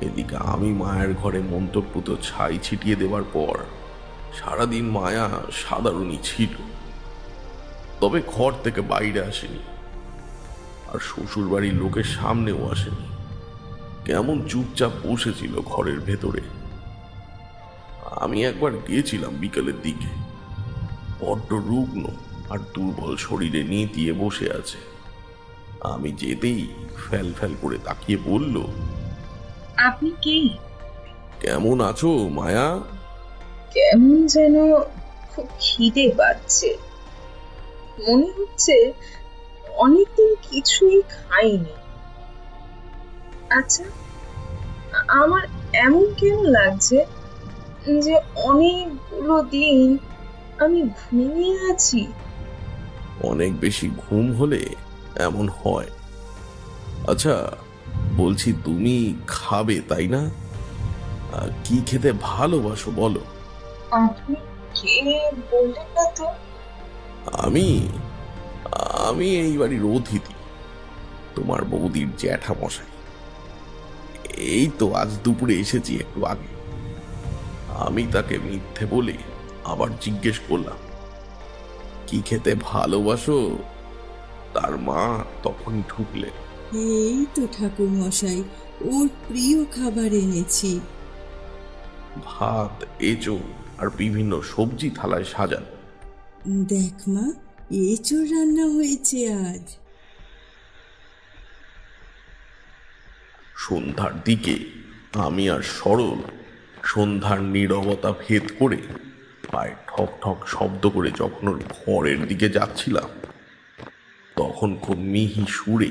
এদিকে আমি মায়ের ঘরে মন্তব্যত ছাই ছিটিয়ে দেওয়ার পর সারাদিন মায়া সাধারণই ছিল, তবে ঘর থেকে বাইরে আসেনি, আর শ্বশুর বাড়ির লোকের সামনেও আসেনি। কেমন চুপচাপ বসেছিল ঘরের ভেতরে। আমি একবার গিয়েছিলাম বিকেলের দিকে। বড্ড রুগ্ন আর দুর্বল শরীরে নিয়ে বসে আছে। আমি যেতেই ফ্যাল ফ্যাল করে তাকিয়ে বলল, আপনি কে? কেমন আছো মায়া? কেমন যেন খুব খিদে পাচ্ছে। মনে হচ্ছে অনেকদিন কিছুই খাইনি। আচ্ছা, আমার এমন কেন লাগছে যে অনেকগুলো দিন আমি ঘুমিয়ে আছি? অনেক বেশি ঘুম হলে এমন হয়। আচ্ছা, বলছি তুমি খাবে তাই না? কি খেতে ভালোবাসো বলো? আপনি কে বললেন না তো? আমি আমি এই বাড়ির অতিথি, তোমার বৌদির জ্যাঠা মশাই। এই তো আজ দুপুরে এসেছি একটু আগে। আমি তাকে মিথ্যে বলে আবার জিজ্ঞেস করলাম, কি খেতে ভালোবাসো? তার মা তখনই ঢুকলেন। এই তো ঠাকুর মশাই, ওর প্রিয় খাবার এনেছি। ভাত, এঁচোড় আর বিভিন্ন সবজি থালায় সাজানো। দেখ মা, এঁচোড় রান্না হয়েছে আজ। সন্ধ্যার দিকে আমি আর সরল সন্ধ্যার নীরবতা ভেদ করে পায়ে ঠক ঠক শব্দ করে যখন ওর ঘরের দিকে যাচ্ছিলাম, তখন খুব মিহি সুরে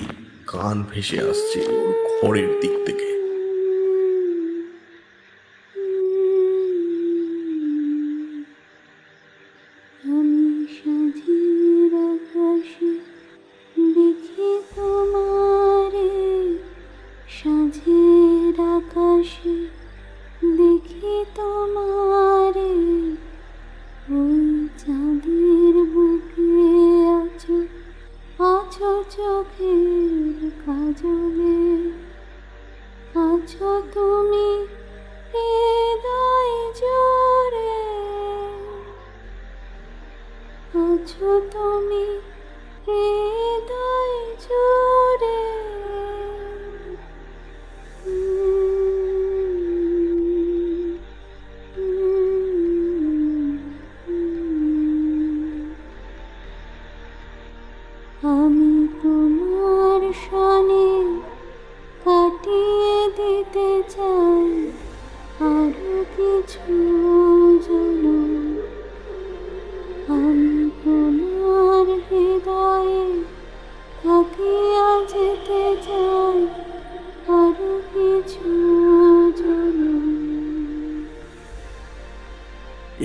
গান ভেসে আসছে ওর ঘরের দিক থেকে। আমি তোমার সনে কাটিয়ে দিতে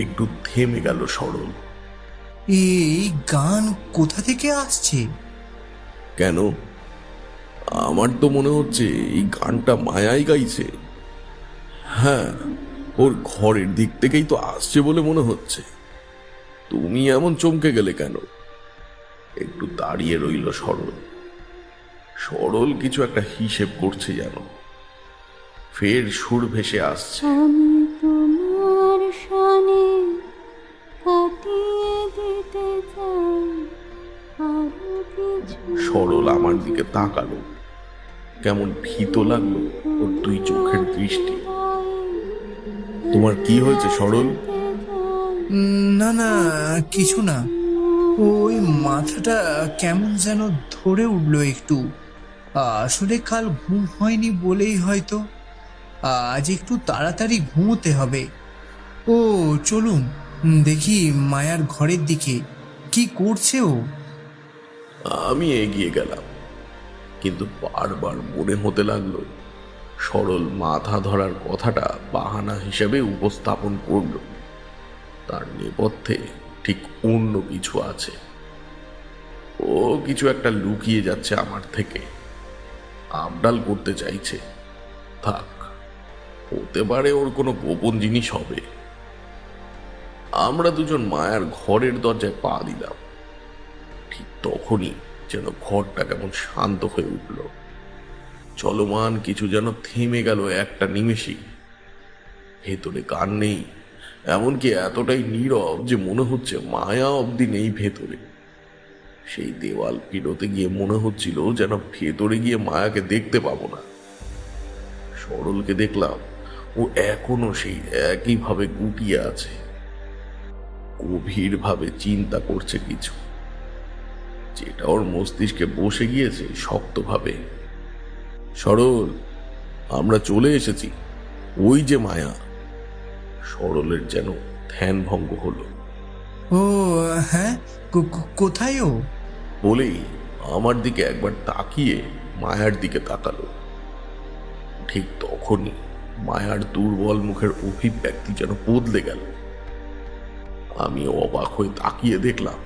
একটু থেমে গেল সরল। এই গান কোথা থেকে আসছে? কেন? আমার তো মনে হচ্ছে এই গানটা মায়াই গাইছে। হ্যাঁ, ওর ঘরের দিক থেকেই তো আসছে বলে মনে হচ্ছে। তুমি এমন চমকে গেলে কেন? একটু দাঁড়িয়ে রইল সরল। সরল কিছু একটা হিসেব করছে যেন। ফের সুর ভেসে আসছে। আমি তোমার শানে কাটিয়ে দিতে চাই আরো কিছু। সরল আমার দিকে তাকালো। কেমন ভীত লাগলো ওর দুই চোখের দৃষ্টি। তোমার কি হয়েছে সরল? না না, কিছু না। ওই মাথাটা কেমন যেন ধরে উঠলো একটু। আসলে কাল ঘুম হয়নি বলেই হয়তো। আজ একটু তাড়াতাড়ি ঘুমোতে হবে। ও চলুন দেখি মায়ার ঘরের দিকে কি করছে ও। আমি এগিয়ে গেলাম, কিন্তু বারবার মনে হতে লাগলো সরল মাথা ধরার কথাটা বাহানা হিসেবে উপস্থাপন করল। তার নেপথ্যে ঠিক অন্য কিছু আছে। ও কিছু একটা লুকিয়ে যাচ্ছে আমার থেকে, আবডাল করতে চাইছে। থাক, হতে পারে ওর কোনো গোপন জিনিস হবে। আমরা দুজন মায়ার ঘরের দরজায় পা দিলাম। ঠিক তখনই যেন ঘরটা কেমন শান্ত হয়ে উঠল। চলমান কিছু যেন থেমে গেল একটা নিমেষেই। ভেতরে গান নেই, এমনকি এতটাই নীরব যে মনে হচ্ছে মায়া অবধি নেই ভেতরে। সেই দেওয়াল পেরোতে গিয়ে মনে হচ্ছিল যেন ভেতরে গিয়ে মায়াকে দেখতে পাবো না। সরলকে দেখলাম, ও এখনো সেই একইভাবে গুটিয়ে আছে, গভীরভাবে চিন্তা করছে কিছু, যেটা ওর মস্তিষ্কে বসে গিয়েছে শক্তভাবে। সরল, আমরা চলে এসেছি, ওই যে মায়া। সরলের যেন ধ্যান ভঙ্গ হলো। ও হ্যাঁ, কোথায় ও? বলেই আমার দিকে একবার তাকিয়ে মায়ার দিকে তাকালো। ঠিক তখনই মায়ার দুর্বল মুখের অভিব্যক্তি যেন বদলে গেল। আমি অবাক হয়ে তাকিয়ে দেখলাম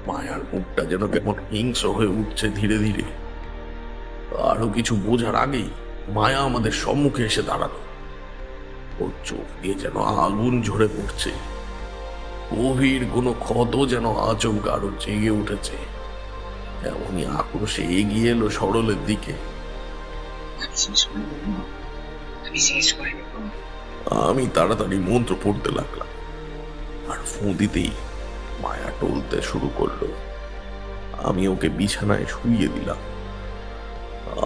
মায়ার মুখটা যেন কেমন হিংস্র হয়ে উঠছে ধীরে ধীরে। আরো কিছু বোঝার আগেই মায়া আমাদের সম্মুখে এসে দাঁড়ালো। ওর চোখ দিয়ে যেন আগুন ঝরে পড়ছে। গভীর কোনো ক্ষত যেন আচমকা আরো জেগে উঠেছে। এমনই আক্রোশে এগিয়ে এলো সরলের দিকে। আমি তাড়াতাড়ি মন্ত্র পড়তে লাগলাম, আর ফোঁ দিতেই মায়া টলতে শুরু করলো। আমি ওকে বিছানায় শুইয়ে দিলাম।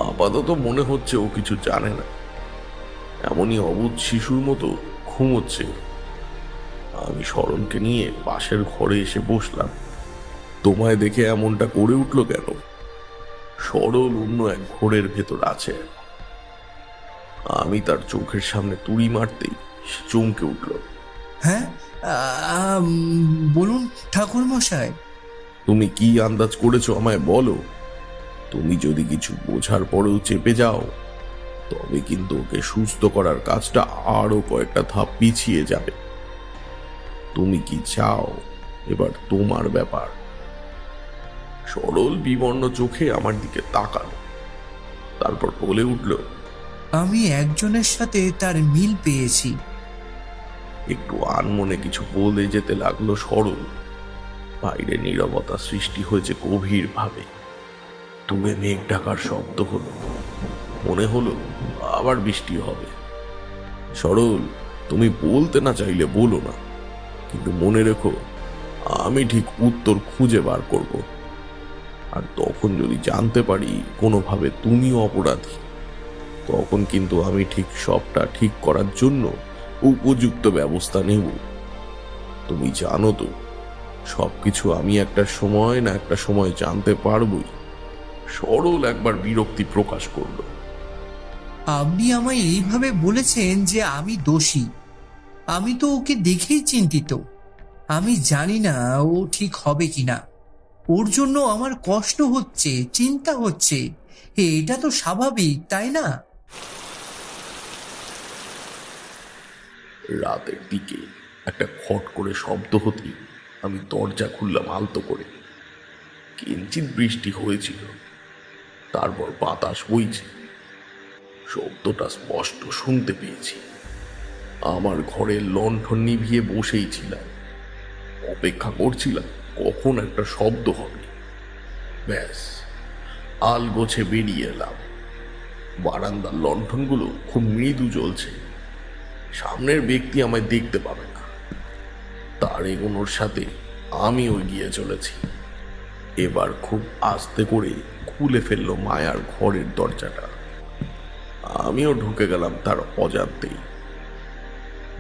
আপাতত মনে হচ্ছে ও কিছু জানে না, এমনই অবুঝ শিশুর মতো ঘুমোচ্ছে। আমি সরলকে নিয়ে পাশের ঘরে এসে বসলাম। তোমায় দেখে এমনটা করে উঠলো কেন? সরল অন্য এক ঘোরের ভেতর আছে। আমি তার চোখের সামনে তুড়ি মারতেই সে চমকে উঠল। হ্যাঁ, বলুন ঠাকুর মশাই। তুমি কি আন্দাজ করেছো আমায় বলো। তুমি যদি কিছু বোঝার পরেও চেপে যাও, তবে কিন্তু ওকে সুস্থ করার কাজটা আরো কয়েকটা ধাপ পিছিয়ে যাবে। তুমি কি চাও, এবার তোমার ব্যাপার। সরল বিবর্ণ চোখে আমার দিকে তাকালো, তারপর বলে উঠল, আমি একজনের সাথে তার মিল পেয়েছি। একটু আনমনে কিছু বলে যেতে লাগলো সরল। বাইরে নীরবতা সৃষ্টি হয়েছে গভীর ভাবে। দূরে মেঘ ডাকার শব্দ হলো, মনে হলো আবার বৃষ্টি হবে। সরল, তুমি বলতে না চাইলে বলো না, কিন্তু মনে রেখো আমি ঠিক উত্তর খুঁজে বার করব। আর তখন যদি জানতে পারি কোনোভাবে তুমিও অপরাধী, তখন কিন্তু আমি ঠিক সবটা ঠিক করার জন্য উপযুক্ত ব্যবস্থা নেব। তুমি জানো তো, সবকিছু আমি একটা সময় না একটা সময় জানতে পারবই। সরল একবার বিরক্তি প্রকাশ করলো। আপনি আমায় এইভাবে বলেছেন যে আমি দোষী। আমি তো ওকে দেখেই চিন্তিত। আমি জানি না ও ঠিক হবে কিনা। ওর জন্য আমার কষ্ট হচ্ছে, চিন্তা হচ্ছে। এটা তো স্বাভাবিক, তাই না? রাতের দিকে একটা খট করে শব্দ হতেই আমি দরজা খুললাম আলতো করে। কিঞ্চিত বৃষ্টি হয়েছিল, তারপর বাতাস বইছে। শব্দটা স্পষ্ট শুনতে পেয়েছি। আমার ঘরের লণ্ঠন নিভিয়ে বসেই ছিলাম, অপেক্ষা করছিলাম কখন একটা শব্দ হবে। ব্যাস, আলগোছে বেরিয়ে এলাম। বারান্দার লণ্ঠনগুলো খুব মৃদু জ্বলছে। সামনের ব্যক্তি আমায় দেখতে পাবে না, তার এগোনোর সাথে আমিও এগিয়ে চলেছি। এবার খুব আস্তে করে খুলে ফেললো মায়ার ঘরের দরজাটা। আমিও ঢুকে গেলাম তার অজান্তেই।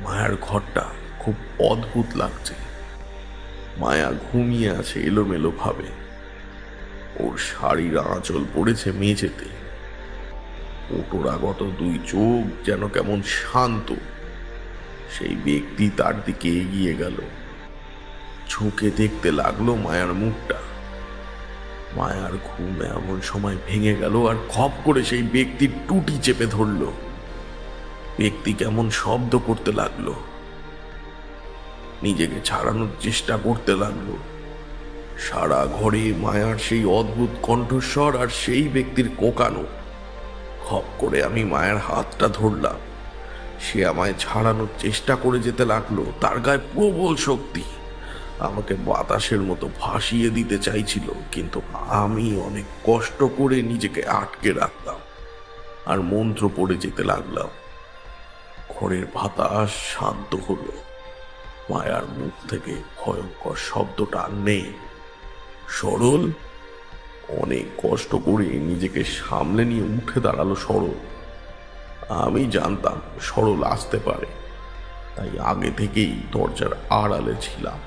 মায়ার ঘরটা খুব অদ্ভুত লাগছে। মায়া ঘুমিয়ে আছে এলোমেলো ভাবে। ওর শাড়ির আঁচল পড়েছে মেঝেতে। ওটোরাগত দুই চোখ যেন কেমন শান্ত। সেই ব্যক্তি তার দিকে এগিয়ে গেল, ঝুঁকে দেখতে লাগলো মায়ার মুখটা। মায়ার ঘুম এমন সময় ভেঙে গেল আর খপ করে সেই ব্যক্তির টুটি চেপে ধরল। ব্যক্তি কেমন শব্দ করতে লাগলো, নিজেকে ছাড়ানোর চেষ্টা করতে লাগলো। সারা ঘরে মায়ার সেই অদ্ভুত কণ্ঠস্বর আর সেই ব্যক্তির কোঁকানো। খপ করে আমি মায়ের হাতটা ধরলাম। সে আমায় ছাড়ানোর চেষ্টা করে যেতে লাগলো। তার গায়ে প্রবল শক্তি, আমাকে বাতাসের মতো ভাসিয়ে দিতে চাইছিল, কিন্তু আমি অনেক কষ্ট করে নিজেকে আটকে রাখলাম আর মন্ত্র পড়ে যেতে লাগলাম। ঘরের বাতাস শান্ত হলো। মায়ার মুখ থেকে ভয়ঙ্কর শব্দটা আর নেই। সরল অনেক কষ্ট করে নিজেকে সামলে নিয়ে উঠে দাঁড়ালো সরল। আমি জানতাম সরল আসতে পারে, তাই আগে থেকেই দরজার আড়ালে ছিলাম।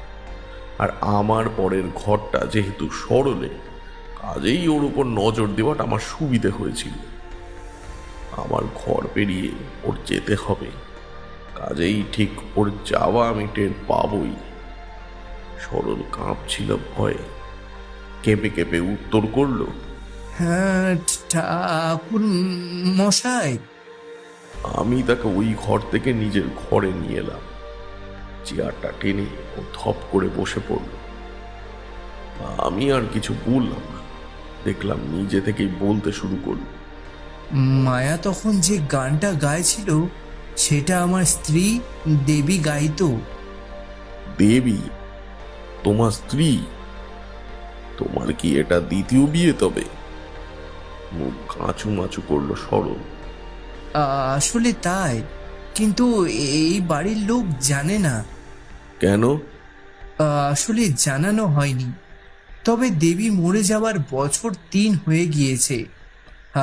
আর আমার পরের ঘরটা যেহেতু সরলে, কাজেই ওর উপর নজর দেওয়াটা আমার সুবিধে হয়েছিল। আমার ঘর পেরিয়ে ওর যেতে হবে, কাজেই ঠিক ওর যাওয়া আমি টের পাবই। সরল কাঁপছিল ভয়ে, কেঁপে কেঁপে উত্তর করলো, হ্যাঁ ঠাকুর মশাই। আমি তাকে ওই ঘর থেকে নিজের ঘরে নিয়ে এলাম। চেয়ারটা টেনে ও ধপ করে বসে পড়ল। আমি আর কিছু বললাম না, দেখলাম নিজে থেকেই বলতে শুরু করল। মায়া তখন যে গানটা গাইছিল সেটা আমার স্ত্রী দেবী গাইতো। দেবী? তোমার স্ত্রী? তোমার কি এটা দ্বিতীয় বিয়ে তবে? মুখ কাঁচু মাচু করলো সরল। আসলে তাই, কিন্তু এই বাড়ির লোক জানে না। কেন? আসলে জানানো হয়নি। তবে দেবী মরে যাওয়ার বছর 3 হয়ে গিয়েছে।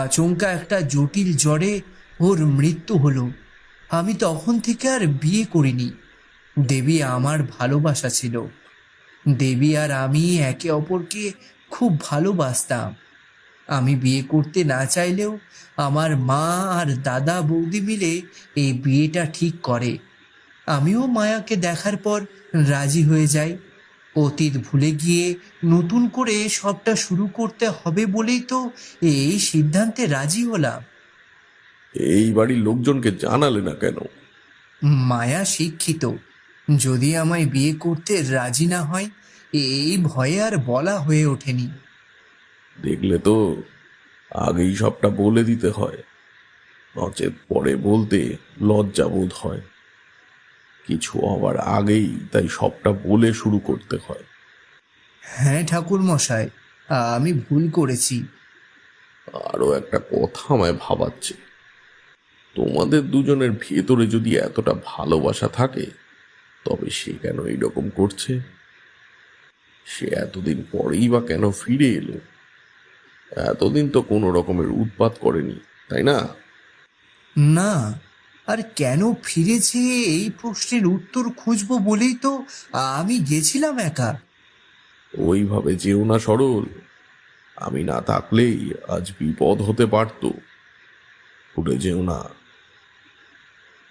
আচমকা একটা জটিল জ্বরে ওর মৃত্যু হলো। আমি তখন থেকে আর বিয়ে করিনি। দেবী আমার ভালোবাসা ছিল। দেবী আর আমি একে অপরকে খুব ভালোবাসতাম। আমি বিয়ে করতে না চাইলেও আমার মা আর দাদা বৌদি মিলে এই বিয়েটা ঠিক করে। আমিও মায়াকে দেখার পর রাজি হয়ে যাই। অতীত ভুলে গিয়ে নতুন করে সবটা শুরু করতে হবে বলেই তো এই সিদ্ধান্তে রাজি হলাম। এই বাড়ির লোকজনকে জানালে না কেন? মায়া শিক্ষিত, যদি আমায় বিয়ে করতে রাজি না হয় এই ভয়ে আর বলা হয়ে ওঠেনি। দেখলে তো, আগেই সবটা বলে দিতে হয়, নচেত পরে বলতে লজ্জা বোধ হয়। কিছু হবার আগেই তাই সবটা বলে শুরু করতে হয়। হ্যাঁ ঠাকুর মশাই, আমি ভুল করেছি। আরো একটা কথা আমায় ভাবাচ্ছে। তোমাদের দুজনের ভেতরে যদি এতটা ভালোবাসা থাকে, তবে সে কেন এইরকম করছে? সে এতদিন পরেই বা কেন ফিরে এলো? এতদিন তো কোনো রকমের উৎপাত করেনি, তাই না? না, আর কেন ফিরেছে এই প্রশ্নের উত্তর খুঁজবো বলেই তো আমি গেছিলাম একা। ওইভাবে যেও না সরল। আমি না থাকলেই আজ বিপদ হতে পারত। ভুলে যেও না,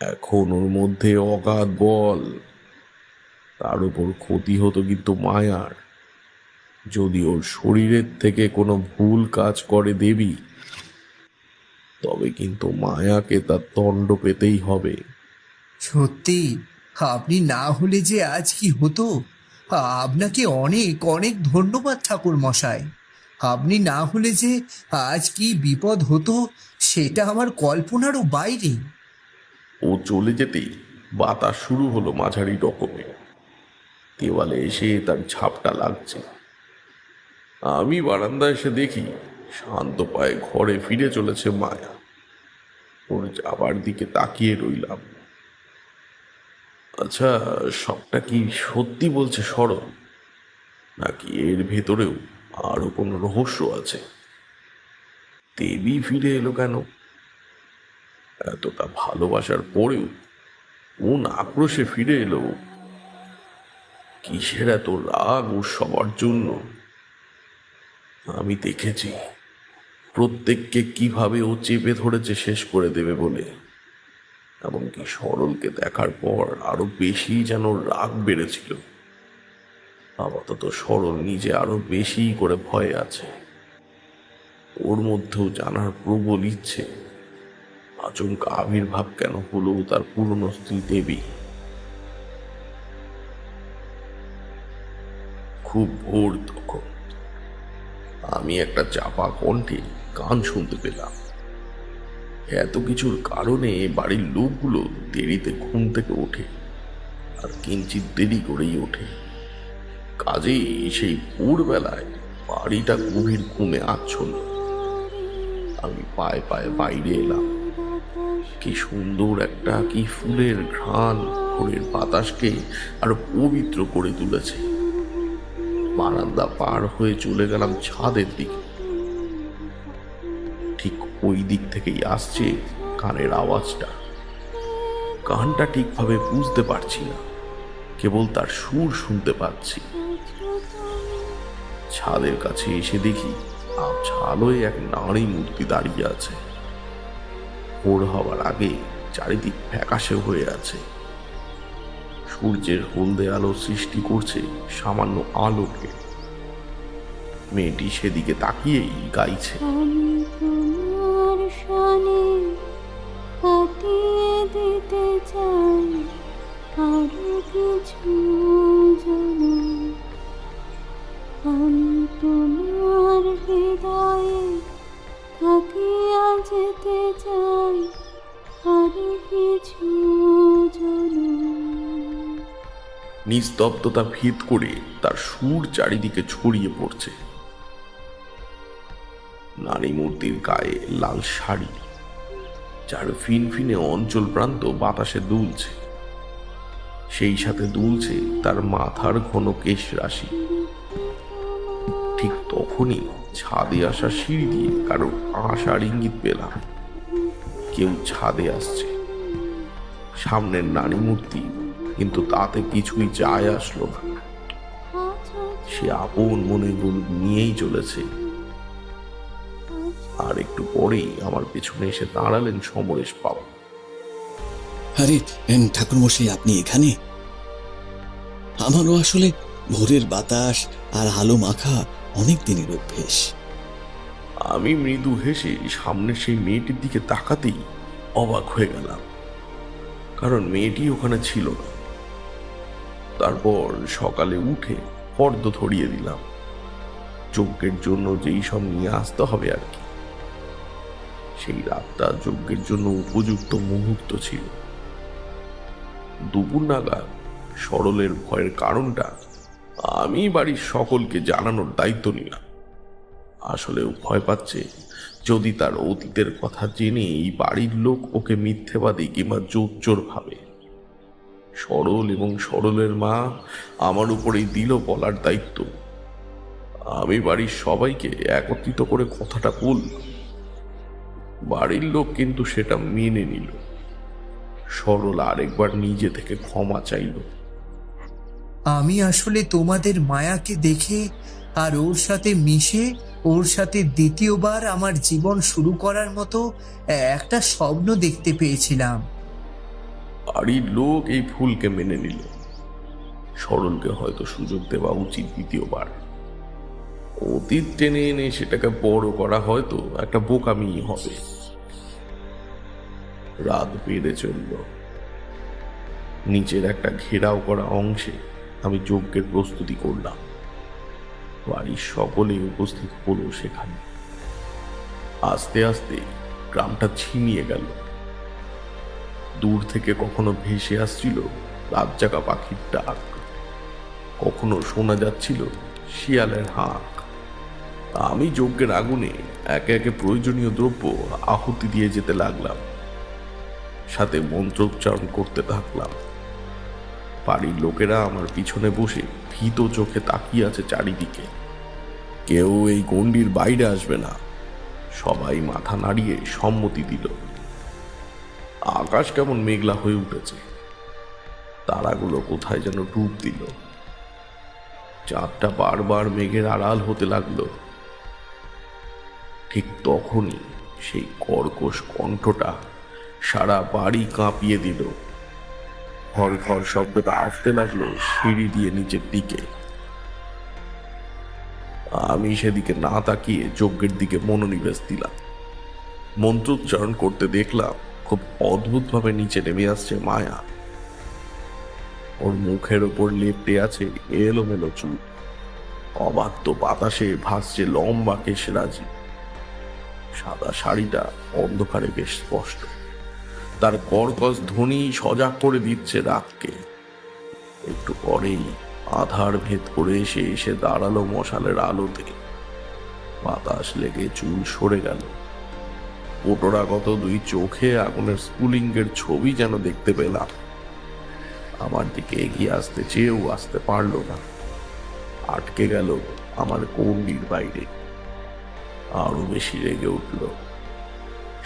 এখন ওর মধ্যে অগাধ বল। তার উপর ক্ষতি হতো কিন্তু মায়ার। যদি ওর শরীরের থেকে কোনো ভুল কাজ করে দেবী, তবে কিন্তু মায়াকে তার দণ্ড পেতেই হবে। সত্যি আপনি না হলে যে আজ কি হতো। আপনাকে অনেক অনেক ধন্যবাদ ঠাকুর মশাই। আপনি না হলে যে আজ কি বিপদ হতো সেটা আমার কল্পনারও বাইরে। ও চলে যেতেই বাতাস শুরু হলো মাঝারি রকমের। দেওয়ালে এসে তার ঝাপটা লাগছে। আমি বারান্দায় এসে দেখি শান্ত পায়ে ঘরে ফিরে চলেছে মায়া। ওর যাবার দিকে তাকিয়ে রইলাম। আচ্ছা, সবটা কি সত্যি বলছে সরল, নাকি এর ভেতরেও আরো কোনো রহস্য আছে? দেবী ফিরে এলো কেন? এতটা ভালোবাসার পরেও কোন আক্রোশে ফিরে এলো? কিসের এত রাগ ও সবার জন্য? আমি দেখেছি প্রত্যেককে কিভাবে ও চেপে ধরেছে শেষ করে দেবে বলে। এমনকি সরলকে দেখার পর আরো বেশি যেন রাগ বেড়েছিল। আপাতত সরল নিজে আরো বেশি করে ভয়ে আছে। ওর মধ্যেও জানার প্রবল ইচ্ছে আচমকা আবির্ভাব কেন হলো তার পুরনো স্ত্রী দেবী। খুব ভোর তখন। আমি একটা চাপা কণ্ঠে গান শুনতে পেলাম। এত কিছুর কারণে বাড়ির লোকগুলো দেরিতে ঘুম থেকে ওঠে, আর কিঞ্চিত দেরি করেই ওঠে। কাজেই সেই ভোরবেলায় বাড়িটা গভীর ঘুমে আচ্ছন্ন। আমি পায়ে পায়ে বাইরে এলাম। কি সুন্দর একটা কি ফুলের ঘ্রাণ ভোরের বাতাসকে আরো পবিত্র করে তুলেছে। বারান্দা পার হয়ে চলে গেলাম ছাদের দিকে। ঠিক ওই দিক থেকেই আসছে গানের আওয়াজটা। গানটা ঠিকভাবে বুঝতে পারছি না, কেবল তার সুর শুনতে পাচ্ছি। ছাদের কাছে এসে দেখি আবছা আলোয় এক নারী মূর্তি দাঁড়িয়ে আছে। ভোর হওয়ার আগে চারিদিক ফ্যাকাশে হয়ে আছে। সূর্যের হলদে আলো সৃষ্টি করছে সামান্য আলোকে। মেয়েটি সেদিকে তাকিয়েই গাইছে। আমি তোমার শানে কাটিয়ে দিতে চাই আরো কিছু জনম। আমি তোমার হৃদয়ে থাকিয়া যেতে চাই আরো কিছু জনম। নিস্তব্ধতা ভেদ করে তার সুর চারিদিকে ছড়িয়ে পড়ছে। নারী মূর্তির গায়ে লাল শাড়ি, যার ফিনফিনে অঞ্চল প্রান্ত বাতাসে দুলছে। সেই সাথে দুলছে তার মাথার ঘন কেশ রাশি। ঠিক তখনই ছাদে আসা সিঁড়ি দিয়ে কারো আসার ইঙ্গিত পেলাম। কেউ ছাদে আসছে। সামনের নারী মূর্তি কিন্তু তাতে কিছুই যায় আসলো না। সে আপন মনে নিয়েই চলেছে। আর একটু পরেই আমার পেছনে এসে দাঁড়ালেন সমরেশ বাবু। আরে ঠাকুর মশাই, আপনি এখানে? আমারও আসলে ভোরের বাতাস আর আলো মাখা অনেক দিনের অভ্যেস। আমি মৃদু হেসে সামনে সেই মেয়েটির দিকে তাকাতেই অবাক হয়ে গেলাম, কারণ মেয়েটি ওখানে ছিল না। তারপর সকালে উঠে ফর্দ ধরিয়ে দিলাম, যজ্ঞের জন্য যেই সব নিয়ে আসতে হবে আর কি। সেই রাতটা যজ্ঞের জন্য উপযুক্ত মুহূর্ত ছিল। দুপুর নাগাদ সরলের ভয়ের কারণটা আমি বাড়ির সকলকে জানানোর দায়িত্ব নিলাম। আসলে ও ভয় পাচ্ছে যদি তার অতীতের কথা জেনে এই বাড়ির লোক ওকে মিথ্যেবাদী কিংবা জোচ্চোর ভাবে। সরল এবং সরলের মা আমার উপরেই দিল বলার দায়িত্ব। আমি বাড়ির সবাইকে একত্রিত করে কথাটা বললাম। বাড়ির লোক কিন্তু সেটা মেনে নিল। সরল আরেকবার নিজে থেকে ক্ষমা চাইল। আমি আসলে তোমাদের মায়াকে দেখে আর ওর সাথে মিশে ওর সাথে দ্বিতীয়বার আমার জীবন শুরু করার মতো একটা স্বপ্ন দেখতে পেয়েছিলাম। বাড়ির লোক এই ভুলকে মেনে নিল। সরলকে হয়তো সুযোগ দেওয়া উচিত দ্বিতীয়বার। অতীত টেনে এনে সেটাকে বড় করা হয়তো একটা বোকামি হবে। রাত বেড়ে চলল। নিচের একটা ঘেরাও করা অংশে আমি যজ্ঞের প্রস্তুতি করলাম। বাড়ির সকলেই উপস্থিত হলো সেখানে। আস্তে আস্তে গ্রামটা ছিনিয়ে গেল। দূর থেকে কখনো ভেসে আসছিল রাতজাগা পাখির ডাক, কখনো শোনা যাচ্ছিল শিয়ালের হাঁক। আমি যজ্ঞের আগুনে একে একে প্রয়োজনীয় দ্রব্য আহুতি দিয়ে যেতে লাগলাম, সাথে মন্ত্রোচ্চারণ করতে থাকলাম। বাড়ির লোকেরা আমার পিছনে বসে ভীত চোখে তাকিয়ে আছে চারিদিকে। কেউ এই গণ্ডির বাইরে আসবে না। সবাই মাথা নাড়িয়ে সম্মতি দিল। আকাশ কেমন মেঘলা হয়ে উঠেছে, তারাগুলো কোথায় যেন ডুব দিল। চাঁদটা বারবার মেঘের আড়াল হতে লাগলো। ঠিক তখনই সেই কর্কশ কণ্ঠটা সারা বাড়ি কাঁপিয়ে দিল। ঘর ঘর শব্দটা আসতে লাগলো সিঁড়ি দিয়ে নিচের দিকে। আমি সেদিকে না তাকিয়ে যজ্ঞের দিকে মনোনিবেশ দিলাম। মন্ত্রোচ্চারণ করতে দেখলাম খুব অদ্ভুতভাবে নিচে নেমে আসছে মায়া। ওর মুখের ওপর লেপ্টে আছে এলোমেলো চুল, অবাধ্য বাতাসে ভাসছে লম্বা কেশরাজি। সাদা শাড়িটা অন্ধকারে বেশ স্পষ্ট। তার কর্কশ ধ্বনি সজাগ করে দিচ্ছে রাতকে। একটু পরেই আধার ভেদ করে এসে দাঁড়ালো মশালের আলোতে। বাতাস লেগে চুল সরে গেল। পোটরাগত দুই চোখে আগুনের স্ফুলিঙ্গের ছবি যেন দেখতে পেলাম। আমার দিকে এগিয়ে আসতে চেয়েও আসতে পারল না, আটকে গেল আমার গণ্ডির বাইরে। আরো বেশি রেগে উঠল।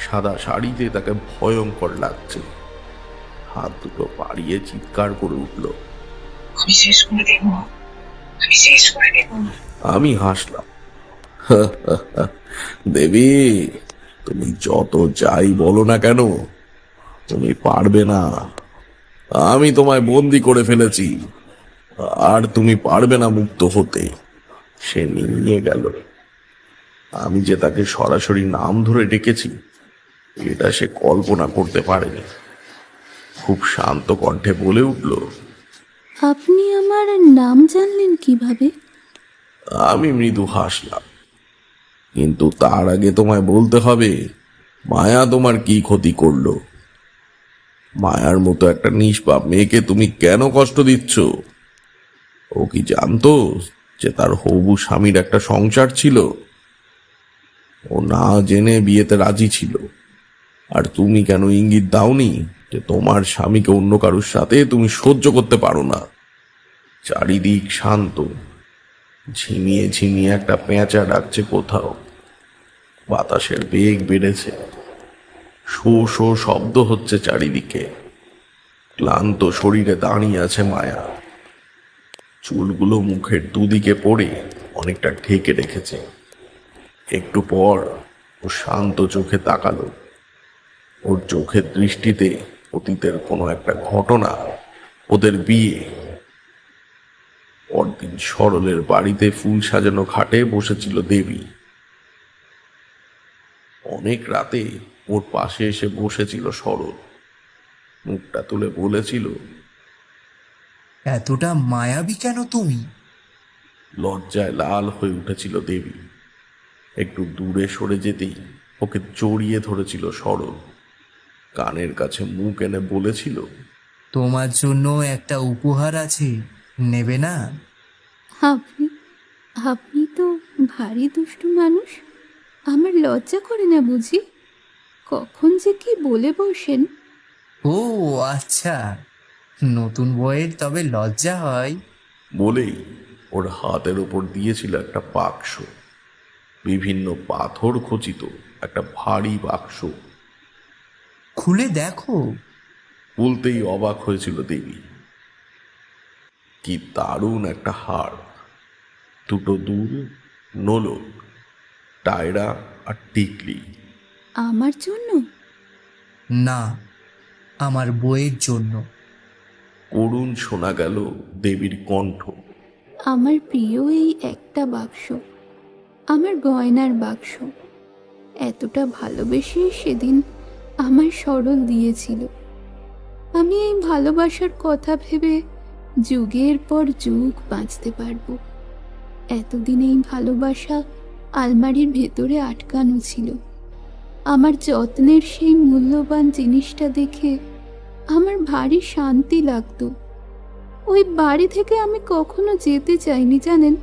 সাদা শাড়িতে তাকে ভয়ঙ্কর লাগছে। হাত দুটো বাড়িয়ে চিৎকার করে উঠল, আমি শেষ করে দেব, আমি শেষ করে দেব। আমি হাসলাম। দেবী, তুমি যত যাই বলো না কেন, তুমি পারবে না। আমি তোমায় বন্দি করে ফেলেছি, আর তুমি পারবে না মুক্ত হতে। সে নিয়ে গেল। আমি যে তাকে সরাসরি নাম ধরে ডেকেছি এটা সে কল্পনা করতে পারেনি। খুব শান্ত কণ্ঠে বলে উঠল, আপনি আমার নাম জানলেন কিভাবে? আমি মৃদু হাসলাম। কিন্তু তার আগে তোমায় বলতে হবে মায়া তোমার কি ক্ষতি করলো। মায়ার মতো একটা নিষ্পাপ মেয়েকে তুমি কেন কষ্ট দিচ্ছ? ও কি জানতো যে তার হবু স্বামীর একটা সংসার ছিল? ও না জেনে বিয়েতে রাজি ছিল। আর তুমি কেন ইঙ্গিত দাওনি যে তোমার স্বামীকে অন্য কারোর সাথে তুমি সহ্য করতে পারো না? চারিদিক শান্ত। ঝিমিয়ে ঝিমিয়ে একটা পেঁচা ডাকছে কোথাও। বাতাসের বেগ বেড়েছে। শো শো শব্দ হচ্ছে চারিদিকে। ক্লান্ত শরীরে দাঁড়িয়ে আছে মায়া। চুলগুলো মুখের দুদিকে পড়ে অনেকটা ঢেকে রেখেছে। একটু পর ও শান্ত চোখে তাকালো। ওর চোখের দৃষ্টিতে অতীতের কোনো একটা ঘটনা, ওদের বিয়ে। পরদিন সরলের বাড়িতে ফুল সাজানো খাটে বসেছিল দেবী। অনেক রাতে ওর পাশে এসে বসেছিল সরল। মুখটা তুলে বলেছিল, এতটা মায়াবী কেন তুমি? লজ্জায় লাল হয়ে উঠেছিল দেবী। একটু দূরে সরে যেতেই ওকে জড়িয়ে ধরেছিল সরল। কানের কাছে মুখ এনে বলেছিল, তোমার জন্য একটা উপহার আছে, নেবে না? আপনি আপনি তো ভারী দুষ্টু মানুষ। আমার লজ্জা করে না বুঝি? কখন যে কি বলে বসেন। ও আচ্ছা, নতুন বইয়ের তবে লজ্জা হয়। বলেই ওর হাতের ওপর দিয়েছিল একটা বাক্স। বিভিন্ন পাথর খচিত একটা ভারী বাক্স। খুলে দেখো। বলতেই অবাক হয়েছিল দেবী। কি দারুণ একটা হার! দুটো দুল, নোলক, টায়রা আর টিকলি। আমার জন্য? না, আমার বইয়ের জন্য। করুণ শোনা গেল দেবীর কণ্ঠ। আমার প্রিয় এই একটা বাক্স, আমার গয়নার বাক্স। এতটা ভালোবেসে সেদিন আমার সরল দিয়েছিল। আমি এই ভালোবাসার কথা ভেবে যুগের পর যুগ বাঁচতে পারবো। এতদিন এই ভালোবাসা আলমারির ভেতরে আটকানো ছিল। আমার যত্নের সেই মূল্যবান জিনিসটা দেখে আমার ভারী শান্তি লাগতো। ওই বাড়ি থেকে আমি কখনো যেতে চাইনি জানেন।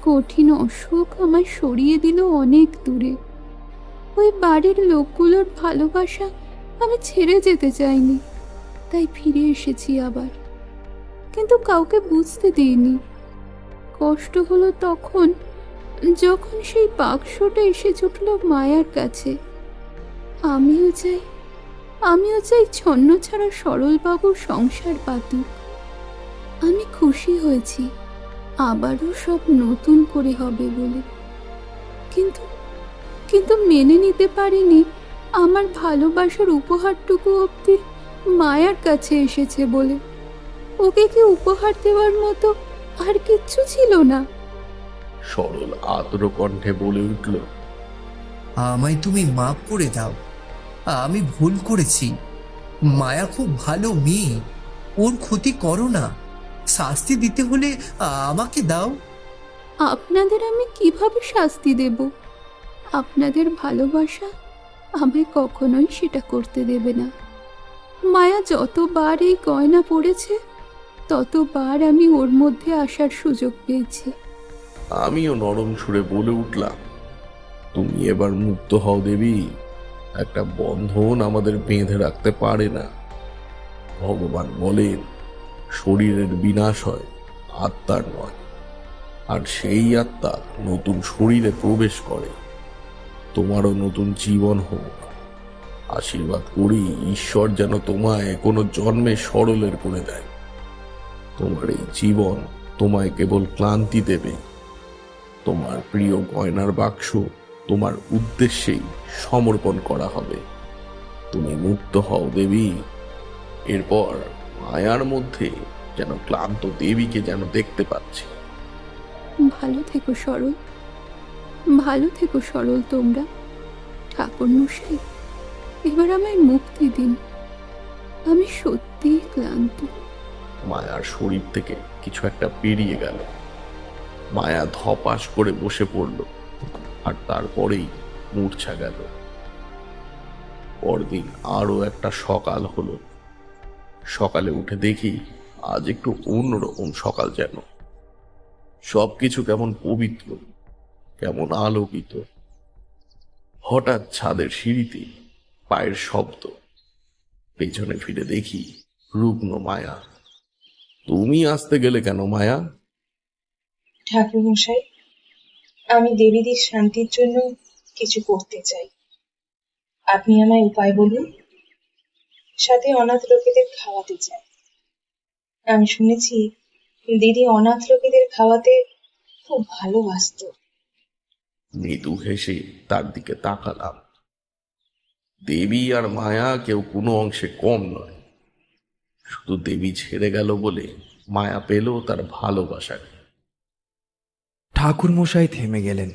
কঠিন অসুখ আমায় সরিয়ে দিল অনেক দূরে। ওই বাড়ির লোকগুলোর ভালোবাসা আমি ছেড়ে যেতে চাইনি, তাই ফিরে এসেছি আবার। কিন্তু কাউকে বুঝতে দিইনি। কষ্ট হলো তখন যখন সেই বাক্সটা এসে জুটল মায়ার কাছে। আমিও চাই ছন্ন ছাড়া সরলবাবুর সংসার পাতুক। আমি খুশি হয়েছি আবারও সব নতুন করে হবে বলে, কিন্তু মেনে নিতে পারিনি আমার ভালোবাসার উপহারটুকু অবধি মায়ার কাছে এসেছে বলে। ওকে কি উপহার দেওয়ার মতো আর কিচ্ছু ছিল না? সরল আর্দ্র কণ্ঠে বলে উঠল, আমায় তুমি মাফ করে দাও। আমি ভুল করেছি। মায়া খুব ভালো মেয়ে, ওর ক্ষতি করো না। শাস্তি দিতে হলে আমাকে দাও। আপনাদের আমি কিভাবে শাস্তি দেব? আপনাদের ভালোবাসা আমায় কখনোই সেটা করতে দেবে না। মায়া যতবার এই গয়না পড়েছে ততবার আমি ওর মধ্যে আসার সুযোগ পেয়েছি। আমিও নরম সুরে বলে উঠলাম, তুমি এবার মুক্ত হও দেবী। একটা বন্ধন আমাদের বেঁধে রাখতে পারে না। ভগবান বলেন, শরীরের বিনাশ হয়, আত্মার নয়। আর সেই আত্মা নতুন শরীরে প্রবেশ করে। তোমারও নতুন জীবন হোক। আশীর্বাদ করি ঈশ্বর যেন তোমায় কোনো জন্মে সরলের করে দেয়। তোমার এই জীবন তোমায় কেবল ক্লান্তি দেবে। তোমার প্রিয় গয়নার বাক্স তোমার উদ্দেশ্যেই সমর্পণ করা হবে। তুমি মুক্ত হও দেবী। এরপর মায়ার মধ্যে যেন ক্লান্ত দেবীকে যেন দেখতে পাচ্ছি। ভালো থেকো সরল, ভালো থেকো সরল তোমরা। ঠাকুর মশাই, এবার আমায় মুক্তি দিন। আমি সত্যিই ক্লান্ত। মায়ার শরীর থেকে কিছু একটা বেরিয়ে গেল। মায়া ধপাস করে বসে পড়ল, আর তারপরেই মূর্ছা গেল। পরদিন আরো একটা সকাল হলো। সকালে উঠে দেখি আজ একটু অন্যরকম সকাল যেন। সবকিছু কেমন পবিত্র, কেমন আলোকিত। হঠাৎ ছাদের সিঁড়িতে পায়ের শব্দ। পেছনে ফিরে দেখি রুগ্ন মায়া। তুমি আসতে গেলে কেন মায়া? ঠাকুর মশাই, আমি দেবীদের শান্তির জন্য কিছু করতে চাই। আপনি আমায় উপায় বলুন। সাথে অনাথ লোকেদের খাওয়াতে চাই। আমি শুনেছি দিদি অনাথ লোকেদের খাওয়াতে খুব ভালোবাসত। মৃদু হেসে তার দিকে তাকালাম। দেবী আর মায়া কেউ কোনো অংশে কম নয়। শুধু দেবী ছেড়ে গেল বলে মায়া পেল তার ভালোবাসাকে। ঠাকুর মশাই থেমে গেলেন।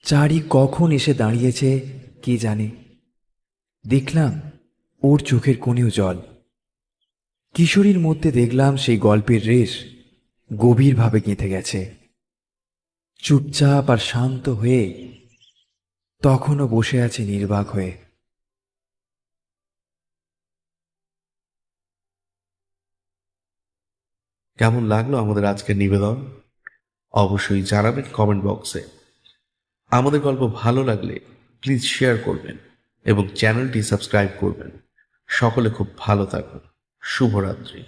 চারি কখন এসে দাঁড়িয়েছে কে জানে। দেখলাম ওর চোখের কোণেও জল। কিশোরীর মধ্যে দেখলাম সেই গল্পের রেশ গভীরভাবে গেঁথে গেছে। চুপচাপ আর শান্ত হয়ে তখনও বসে আছে নির্বাক হয়ে। কেমন লাগলো আমাদের আজকের নিবেদন? অবশ্যই জানাবেন কমেন্ট বক্সে। আমাদের গল্প ভালো লাগলে প্লিজ শেয়ার করবেন এবং চ্যানেলটি সাবস্ক্রাইব করবেন। সকলে খুব ভালো থাকুন। শুভরাত্রি।